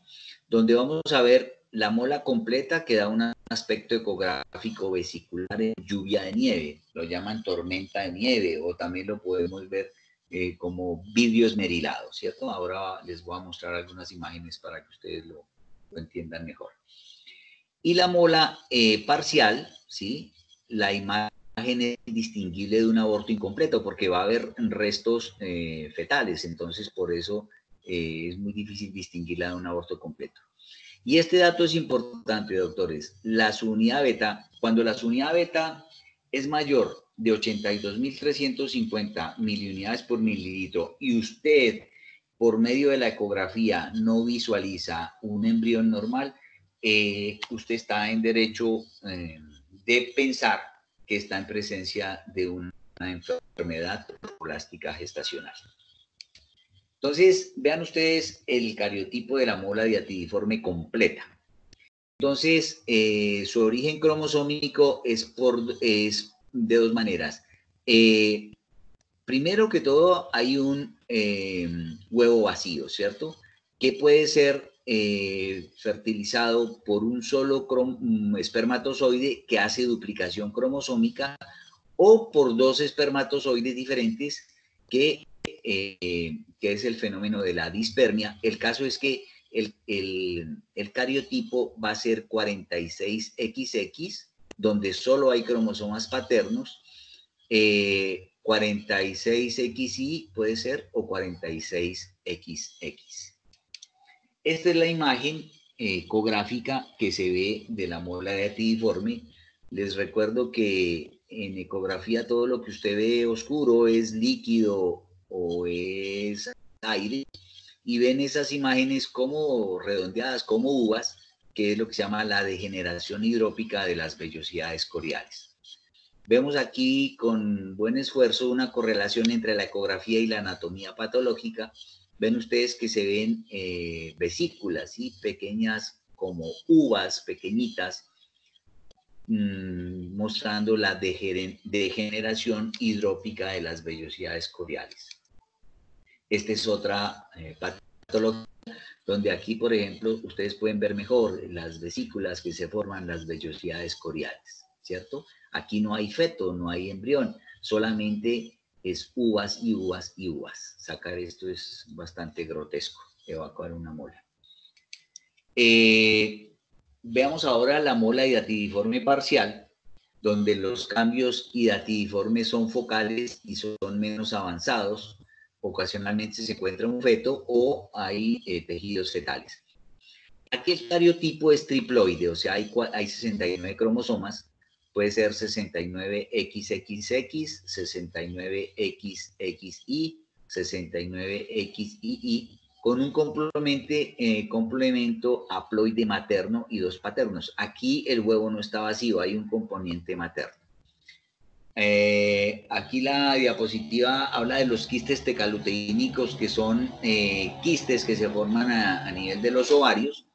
donde vamos a ver la mola completa que da un aspecto ecográfico vesicular en lluvia de nieve, lo llaman tormenta de nieve, o también lo podemos ver como vidrio esmerilado, ¿cierto? Ahora les voy a mostrar algunas imágenes para que ustedes lo entiendan mejor. Y la mola parcial, ¿sí? La imagen es distinguible de un aborto incompleto porque va a haber restos fetales, entonces por eso es muy difícil distinguirla de un aborto completo. Y este dato es importante, doctores. La subunidad beta, cuando la subunidad beta es mayor de 82.350 miliunidades por mililitro y usted por medio de la ecografía no visualiza un embrión normal, usted está en derecho de pensar que está en presencia de una enfermedad trofoblástica gestacional. Entonces, vean ustedes el cariotipo de la mola hidatidiforme completa. Entonces, su origen cromosómico es de dos maneras. Primero que todo, hay un huevo vacío, ¿cierto? que puede ser fertilizado por un solo espermatozoide que hace duplicación cromosómica o por dos espermatozoides diferentes que es el fenómeno de la dispermia. El caso es que el cariotipo va a ser 46XX, donde solo hay cromosomas paternos, 46XY puede ser, o 46XX. Esta es la imagen ecográfica que se ve de la mola datiforme. Les recuerdo que en ecografía todo lo que usted ve oscuro es líquido o es aire, y ven esas imágenes como redondeadas, como uvas, que es lo que se llama la degeneración hidrópica de las vellosidades coriales. Vemos aquí con buen esfuerzo una correlación entre la ecografía y la anatomía patológica. Ven ustedes que se ven vesículas, ¿sí? Pequeñas como uvas pequeñitas, mostrando la degeneración hidrópica de las vellosidades coriales. Esta es otra patología donde aquí, por ejemplo, ustedes pueden ver mejor las vesículas que se forman, las vellosidades coriales, ¿cierto? Aquí no hay feto, no hay embrión, solamente es uvas y uvas y uvas. Sacar esto es bastante grotesco, evacuar una mola. Veamos ahora la mola hidatidiforme parcial, donde los cambios hidatidiformes son focales y son menos avanzados. Ocasionalmente se encuentra un feto o hay tejidos fetales. Aquí el cariotipo es triploide, o sea, hay 69 cromosomas. Puede ser 69XXX, 69XXY, 69XYY, con un complemento haploide materno y dos paternos. Aquí el huevo no está vacío, hay un componente materno. Aquí la diapositiva habla de los quistes tecaluteínicos, que son quistes que se forman a nivel de los ovarios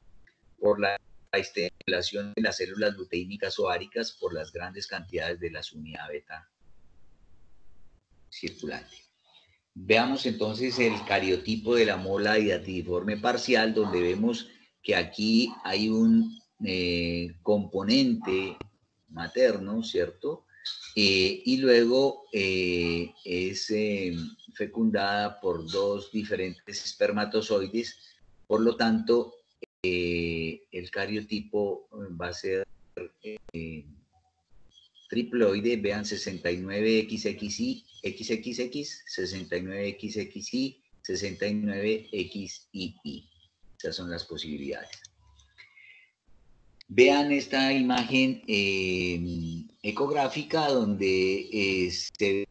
por la estimulación de las células luteínicas ováricas por las grandes cantidades de la unidad beta circulante. Veamos entonces el cariotipo de la mola hidatidiforme parcial, donde vemos que aquí hay un componente materno, ¿cierto? Y luego es fecundada por dos diferentes espermatozoides. Por lo tanto, el cariotipo va a ser triploide. Vean 69XXY, XXX, 69XXY, 69XYY. Esas son las posibilidades. Vean esta imagen ecográfica donde se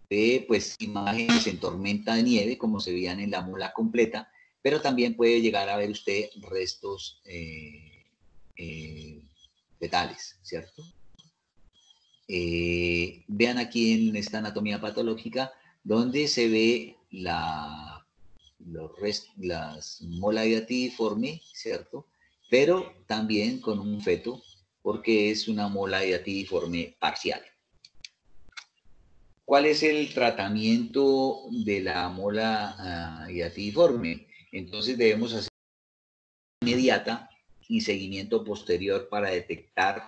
ve pues imágenes en tormenta de nieve, como se veían en la mola completa, pero también puede llegar a ver usted restos fetales, ¿cierto? Vean aquí en esta anatomía patológica donde se ve las mola hidatidiforme, ¿cierto? Pero también con un feto, porque es una mola hidatidiforme parcial. ¿Cuál es el tratamiento de la mola hidatidiforme? Entonces debemos hacer inmediata y seguimiento posterior para detectar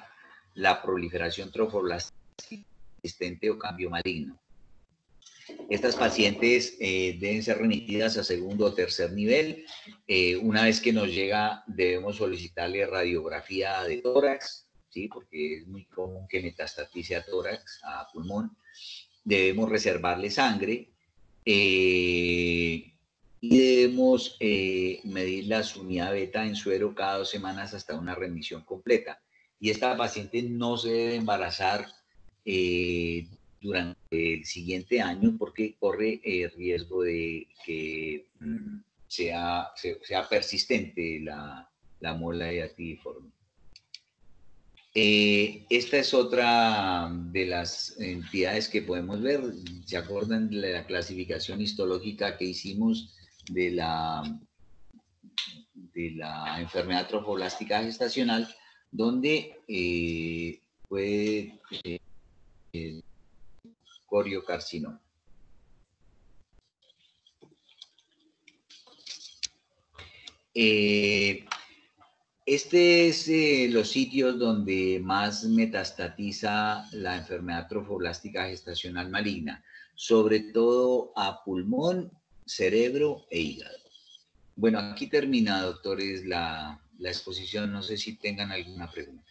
la proliferación trofoblástica existente o cambio maligno. Estas pacientes deben ser remitidas a segundo o tercer nivel. Una vez que nos llega, debemos solicitarle radiografía de tórax, ¿sí? Porque es muy común que metastatice a tórax, a pulmón. Debemos reservarle sangre y debemos medir la unidad beta en suero cada 2 semanas hasta una remisión completa. Y esta paciente no se debe embarazar durante el siguiente año porque corre riesgo de que sea persistente la mola hidatidiforme. Esta es otra de las entidades que podemos ver. ¿Se acuerdan de la clasificación histológica que hicimos de la enfermedad trofoblástica gestacional, donde puede coriocarcinoma? Este es los sitios donde más metastatiza la enfermedad trofoblástica gestacional maligna, sobre todo a pulmón, cerebro e hígado. Bueno, aquí termina, doctores, la exposición. No sé si tengan alguna pregunta.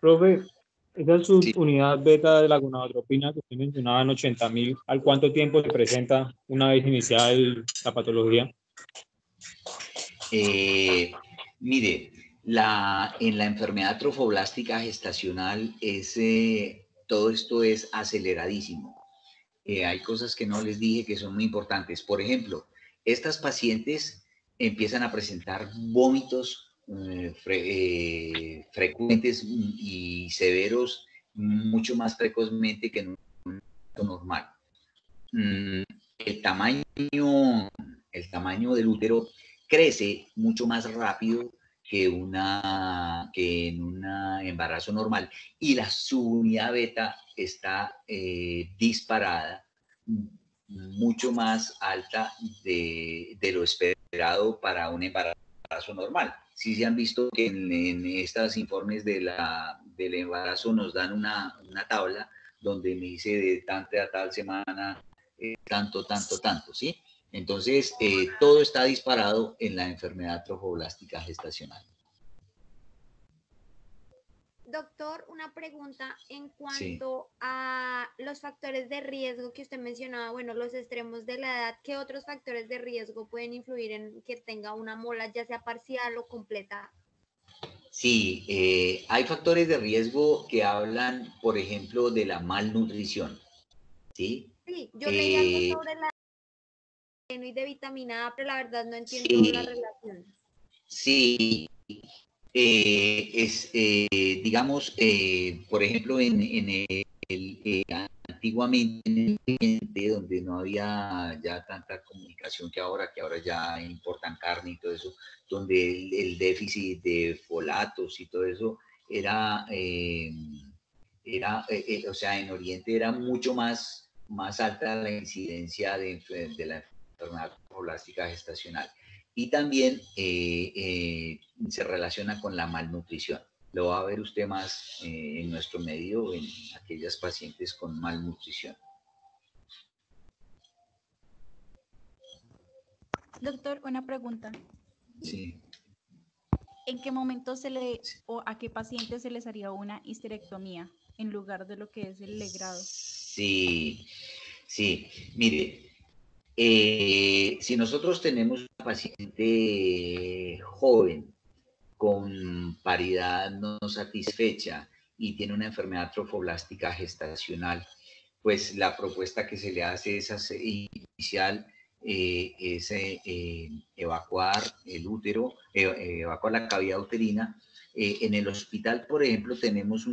Profe, esa Sí. subunidad beta de la gonadotropina que usted mencionaba en 80.000, ¿al cuánto tiempo se presenta una vez iniciada la patología? Mire, en la enfermedad trofoblástica gestacional todo esto es aceleradísimo. Hay cosas que no les dije que son muy importantes. Por ejemplo, estas pacientes empiezan a presentar vómitos frecuentes y severos mucho más precozmente que en un normal. El tamaño del útero crece mucho más rápido que en un embarazo normal, y la subunidad beta está disparada, mucho más alta de lo esperado para un embarazo normal. Sí se han visto que en estos informes del embarazo nos dan una tabla donde me dice de tanta a tal semana, tanto, ¿sí? Entonces, todo está disparado en la enfermedad trofoblástica gestacional. Doctor, una pregunta en cuanto a los factores de riesgo que usted mencionaba, bueno, los extremos de la edad, ¿qué otros factores de riesgo pueden influir en que tenga una mola, ya sea parcial o completa? Sí, hay factores de riesgo que hablan, por ejemplo, de la malnutrición, ¿sí? Sí, yo leí algo sobre la y de vitamina A, pero la verdad no entiendo Sí, la relación. Sí, digamos, por ejemplo, antiguamente, donde no había ya tanta comunicación que ahora ya importan carne y todo eso, donde el déficit de folatos y todo eso era, o sea, en Oriente era mucho más alta la incidencia de la enfermedad trofoblástica gestacional. Y también se relaciona con la malnutrición. Lo va a ver usted más en nuestro medio, en aquellas pacientes con malnutrición. Doctor, una pregunta. Sí. ¿En qué momento o a qué paciente se les haría una histerectomía en lugar de lo que es el legrado? Sí, mire, si nosotros tenemos una paciente joven con paridad no satisfecha y tiene una enfermedad trofoblástica gestacional, pues la propuesta que se le hace es inicial es evacuar el útero, evacuar la cavidad uterina. En el hospital, por ejemplo, tenemos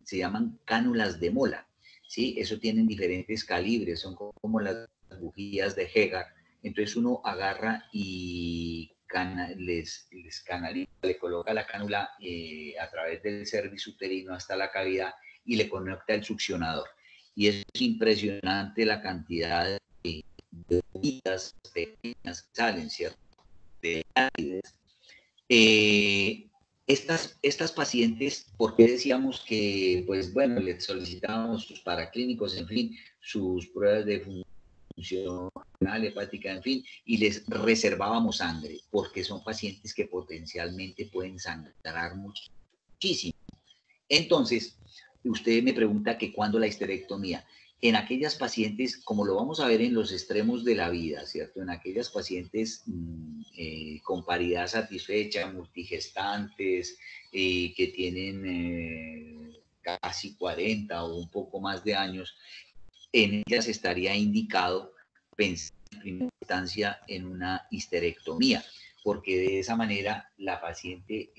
se llaman cánulas de mola, ¿sí? Eso tienen diferentes calibres, son como las bujías de Hegar. Entonces uno agarra y les canaliza, le coloca la cánula a través del cervix uterino hasta la cavidad y le conecta el succionador. Y es impresionante la cantidad de gotitas pequeñas que salen, ¿cierto? De estas pacientes, ¿por qué decíamos que, pues bueno, les solicitábamos sus paraclínicos, en fin, sus pruebas de función renal, hepática, en fin, y les reservábamos sangre? Porque son pacientes que potencialmente pueden sangrar muchísimo. Entonces, usted me pregunta que cuándo la histerectomía. En aquellas pacientes, como lo vamos a ver en los extremos de la vida, ¿cierto? En aquellas pacientes con paridad satisfecha, multigestantes, que tienen casi 40 o un poco más de años, en ellas estaría indicado pensar en primera instancia en una histerectomía, porque de esa manera la paciente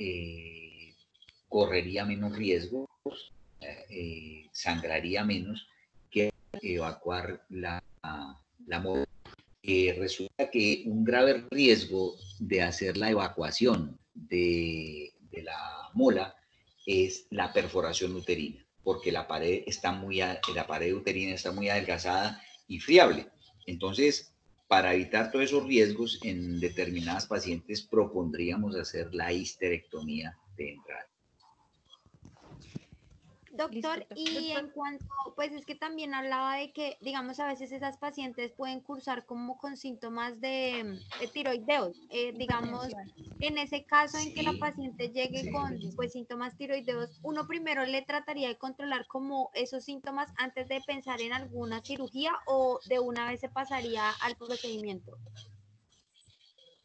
correría menos riesgos, sangraría menos que evacuar la mola. Resulta que un grave riesgo de hacer la evacuación de la mola es la perforación uterina, porque la pared uterina está muy adelgazada y friable. Entonces, para evitar todos esos riesgos, en determinadas pacientes propondríamos hacer la histerectomía de entrada. Doctor, Listo, y en cuanto, pues es que también hablaba de que, digamos, a veces esas pacientes pueden cursar como con síntomas de tiroideos. Digamos, en ese caso en que la Sí, paciente llegue sí. con, pues, síntomas tiroideos, uno primero le trataría de controlar como esos síntomas antes de pensar en alguna cirugía o de una vez se pasaría al procedimiento.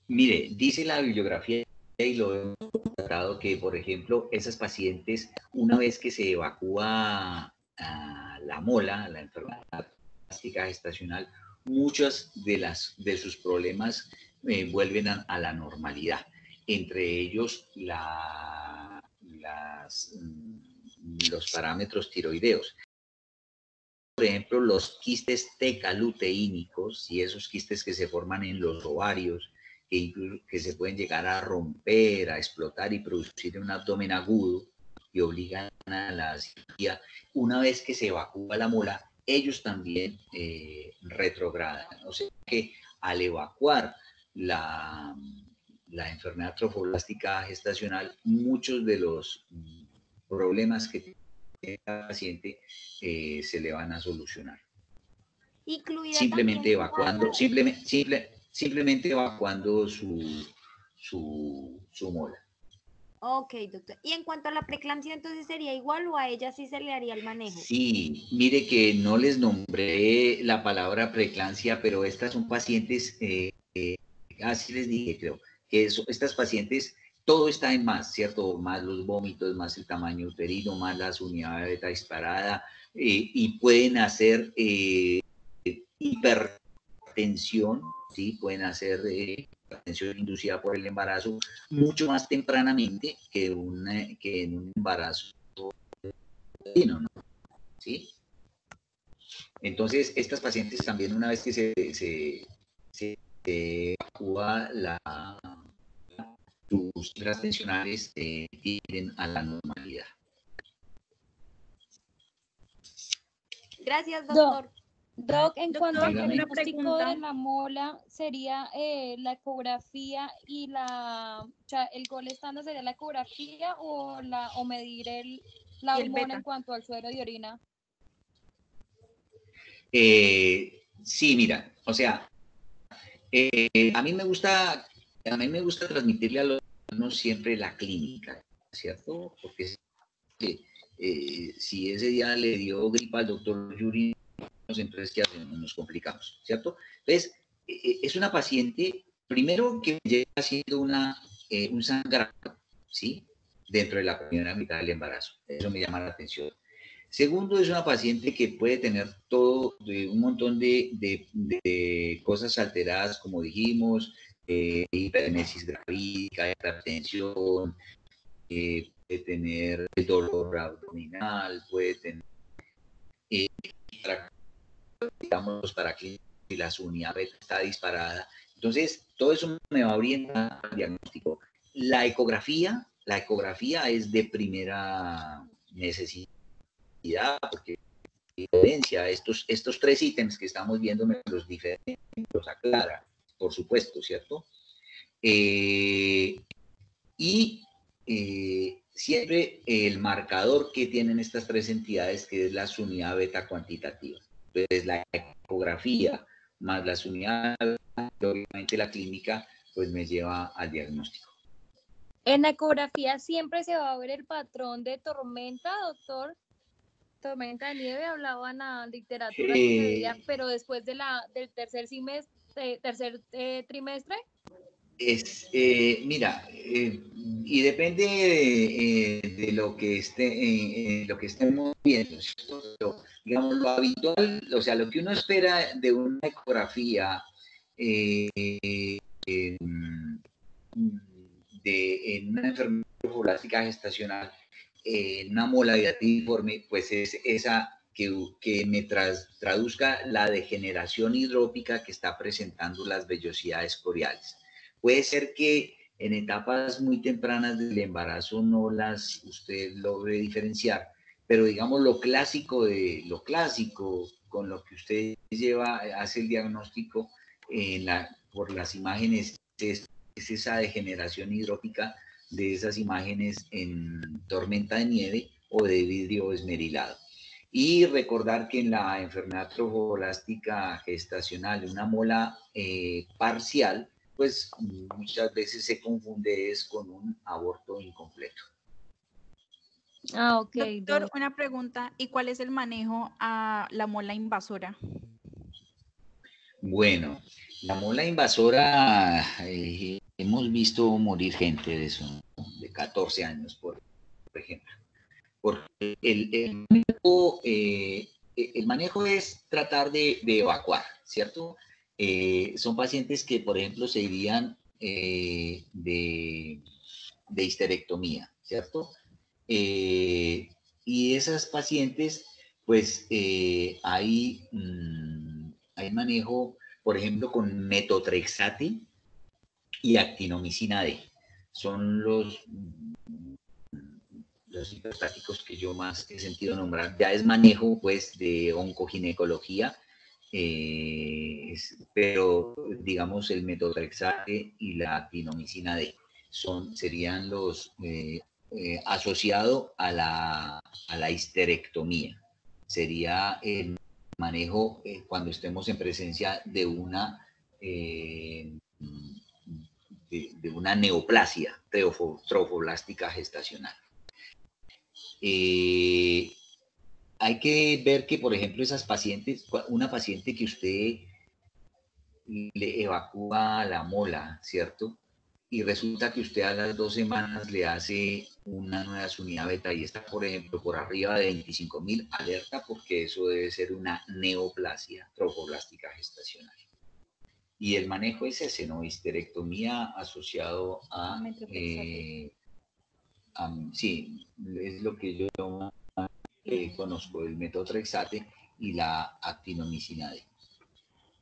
Mire, dice la bibliografía y lo hemos tratado que, por ejemplo, esas pacientes, una vez que se evacúa la mola, la enfermedad plástica gestacional, muchos de sus problemas vuelven a la normalidad. Entre ellos, los parámetros tiroideos. Por ejemplo, los quistes tecaluteínicos y esos quistes que se forman en los ovarios, que se pueden llegar a romper, a explotar y producir un abdomen agudo y obligan a la cirugía. Una vez que se evacúa la mola, ellos también retrogradan. O sea que al evacuar la enfermedad trofoblástica gestacional, muchos de los problemas que tiene el paciente se le van a solucionar. Incluida también Simplemente evacuando, simplemente evacuando su mola. Ok, doctor. Y en cuanto a la preeclampsia, entonces sería igual o a ella sí se le haría el manejo. Sí, mire que no les nombré la palabra preeclampsia, pero estas son pacientes, así les dije, creo, que estas pacientes, todo está en más, ¿cierto? Más los vómitos, más el tamaño uterino, más las unidades beta disparada, y pueden hacer hipertensión, ¿sí? Pueden hacer hipertensión inducida por el embarazo mucho más tempranamente que en un embarazo uterino, ¿no? ¿Sí? Entonces, estas pacientes también, una vez que se evacúa sus cifras tensionales, tienden a la normalidad. Gracias, doctor. Doc, en cuanto al Dígame. diagnóstico de la mola, ¿sería la ecografía y o sea, el gol estándar sería la ecografía o medir la Y el hormona beta. en cuanto al suero de orina? Sí, mira, o sea, a mí me gusta transmitirle a los alumnos siempre la clínica, ¿cierto? Porque si ese día le dio gripa al doctor Yuri, entonces ¿qué hacemos? Nos complicamos, ¿cierto? Entonces, es una paciente, primero que llega siendo un sangrado, ¿sí? Dentro de la primera mitad del embarazo. Eso me llama la atención. Segundo, es una paciente que puede tener un montón de cosas alteradas, como dijimos, hiperemesis gravídica, hipertensión, puede tener dolor abdominal, puede tener, digamos, los paraclínicos y la unidad beta está disparada. Entonces, todo eso me va orientando al diagnóstico. La ecografía es de primera necesidad, porque evidencia estos tres ítems que estamos viendo, los diferentes, los aclara, por supuesto, ¿cierto? Siempre el marcador que tienen estas tres entidades, que es la unidad beta cuantitativa. Entonces, la ecografía más las unidades, obviamente la clínica, pues me lleva al diagnóstico. En la ecografía siempre se va a ver el patrón de tormenta, doctor. Tormenta de nieve, hablaban a literatura que se veía, pero después del tercer trimestre. Mira, y depende de lo que lo que estemos viendo, ¿cierto? Pero, digamos, lo habitual, o sea, lo que uno espera de una ecografía en una enfermedad trofoblástica gestacional, una molaridad informe, pues es esa que me traduzca la degeneración hidrópica que está presentando las vellosidades coriales. Puede ser que en etapas muy tempranas del embarazo usted logre diferenciar, pero digamos lo clásico con lo que usted lleva, hace el diagnóstico por las imágenes, es esa degeneración hidrópica de esas imágenes en tormenta de nieve o de vidrio esmerilado. Y recordar que en la enfermedad trofoblástica gestacional, una mola parcial, pues muchas veces se confunde con un aborto incompleto. Ah, ok. Doctor, una pregunta, ¿y cuál es el manejo a la mola invasora? Bueno, la mola invasora, hemos visto morir gente de eso, ¿no? De 14 años, por ejemplo. Porque el manejo es tratar de evacuar, ¿cierto? Son pacientes que, por ejemplo, se irían de histerectomía, ¿cierto? Y esas pacientes, pues hay manejo, por ejemplo, con metotrexate y actinomicina D. Son los hipertáticos que yo más he sentido nombrar. Ya es manejo, pues, de oncoginecología, pero, digamos, el metotrexate y la actinomicina D serían los asociado a la histerectomía. Sería el manejo cuando estemos en presencia de una neoplasia trofoblástica gestacional. Hay que ver que, por ejemplo, esas pacientes, una paciente que usted le evacúa la mola, ¿cierto? Y resulta que usted a las 2 semanas le hace una nueva unidad beta y está, por ejemplo, por arriba de 25.000, alerta, porque eso debe ser una neoplasia trofoblástica gestacional. Y el manejo es ese, ¿no? Histerectomía asociado a... sí, es lo que yo conozco, el metotrexate y la actinomicina D.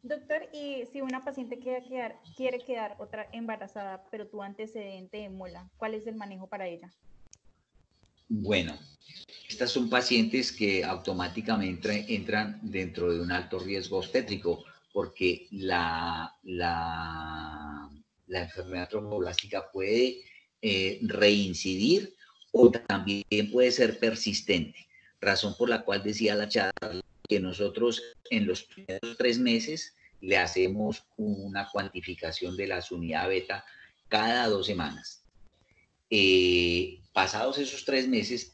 Doctor, y si una paciente quiere quedar otra embarazada, pero tuvo antecedente de mola, ¿cuál es el manejo para ella? Bueno, estas son pacientes que automáticamente entran dentro de un alto riesgo obstétrico porque la enfermedad tromboblástica puede reincidir o también puede ser persistente, razón por la cual decía la charla que nosotros en los primeros 3 meses le hacemos una cuantificación de la unidad beta cada 2 semanas. Pasados esos 3 meses,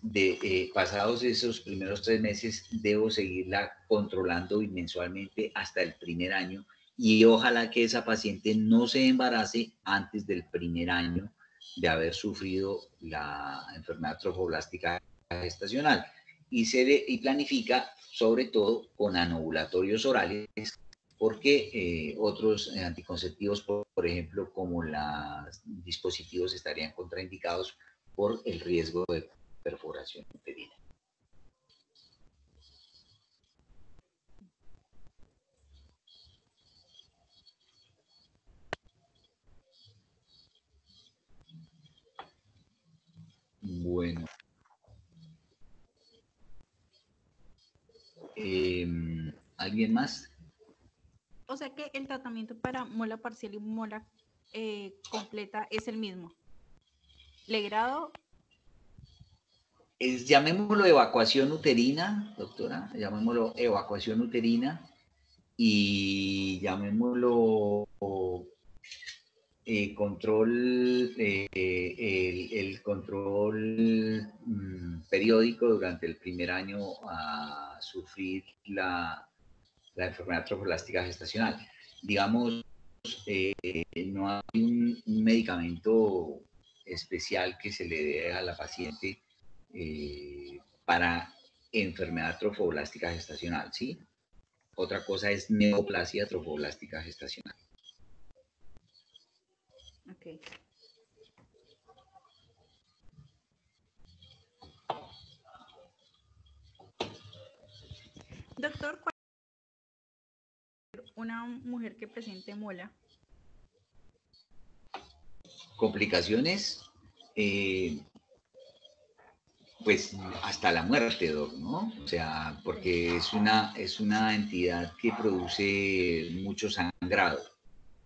pasados esos primeros 3 meses, debo seguirla controlando mensualmente hasta el primer año y ojalá que esa paciente no se embarace antes del primer año de haber sufrido la enfermedad trofoblástica gestacional y planifica sobre todo con anovulatorios orales porque otros anticonceptivos, por ejemplo, como los dispositivos, estarían contraindicados por el riesgo de perforación uterina. Bueno. ¿Alguien más? O sea que el tratamiento para mola parcial y mola completa es el mismo. ¿Legrado? Llamémoslo evacuación uterina, doctora, llamémoslo evacuación uterina y llamémoslo control, el control periódico durante el primer año a sufrir la enfermedad trofoblástica gestacional. Digamos, no hay un medicamento especial que se le dé a la paciente para enfermedad trofoblástica gestacional, ¿sí? Otra cosa es neoplasia trofoblástica gestacional. Ok. Doctor, ¿cuál es una mujer que presente mola? Complicaciones, pues hasta la muerte, Doc, ¿no? O sea, porque es una entidad que produce mucho sangrado,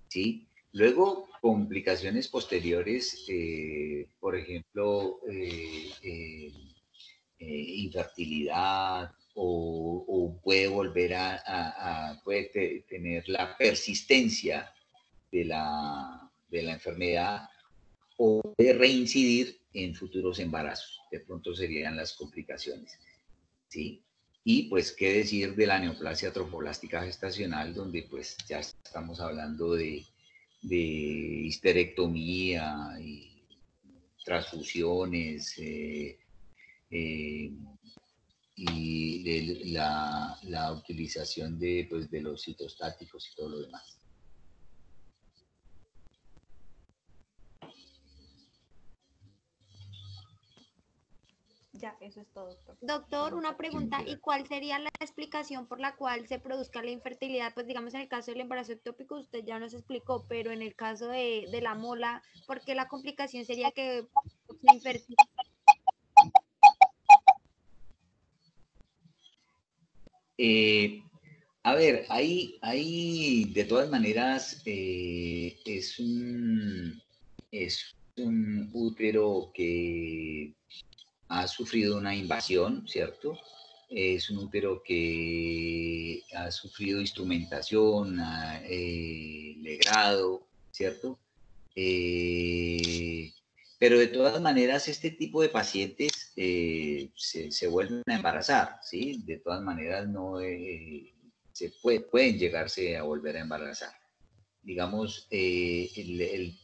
¿sí? Luego, complicaciones posteriores, por ejemplo, infertilidad o puede volver puede tener la persistencia de la enfermedad o puede reincidir en futuros embarazos. De pronto serían las complicaciones, ¿sí? Y pues, ¿qué decir de la neoplasia trofoblástica gestacional, donde pues ya estamos hablando de histerectomía y transfusiones y la utilización de, pues, de los citostáticos y todo lo demás. Ya, eso es todo, doctor. Doctor, una pregunta, ¿y cuál sería la explicación por la cual se produzca la infertilidad? Pues digamos en el caso del embarazo ectópico usted ya nos explicó, pero en el caso de la mola, ¿por qué la complicación sería que se infertil? A ver, ahí de todas maneras es un útero que ha sufrido una invasión, ¿cierto? Es un útero que ha sufrido instrumentación, legrado, ¿cierto? Pero de todas maneras este tipo de pacientes se vuelven a embarazar, ¿sí? De todas maneras no pueden llegarse a volver a embarazar. Digamos, el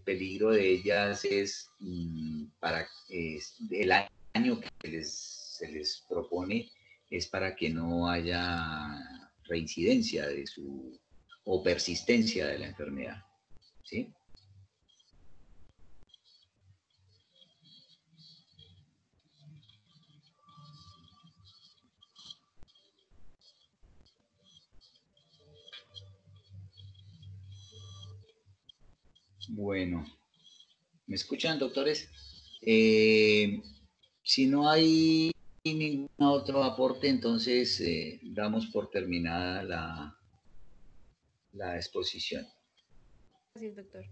peligro de ellas es para el año que se les propone es para que no haya reincidencia o persistencia de la enfermedad, ¿sí? Bueno, ¿me escuchan, doctores? Si no hay ningún otro aporte, entonces damos por terminada la exposición. Gracias, doctor.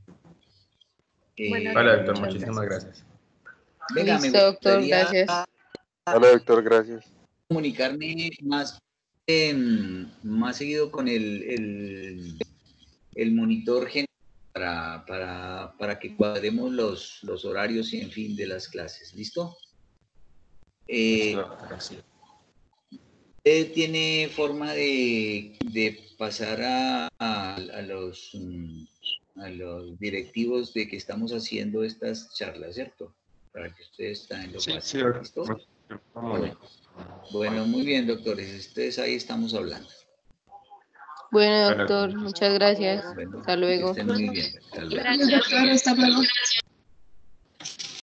Vale, doctor, muchísimas gracias. Venga, Listo, me doctor, gustaría gracias. Vale, doctor, gracias. comunicarme más seguido con el monitor general para que cuadremos los horarios y en fin de las clases. ¿Listo? ¿Usted tiene forma de pasar a los directivos de que estamos haciendo estas charlas, ¿cierto? Para que ustedes estén lo más. Sí, ¿Listo? Bueno, muy bien, doctores. Ustedes ahí estamos hablando. Bueno, doctor, muchas gracias. Bueno, Hasta que luego. estén muy bien. Hasta luego. Gracias. Doctor, hasta luego.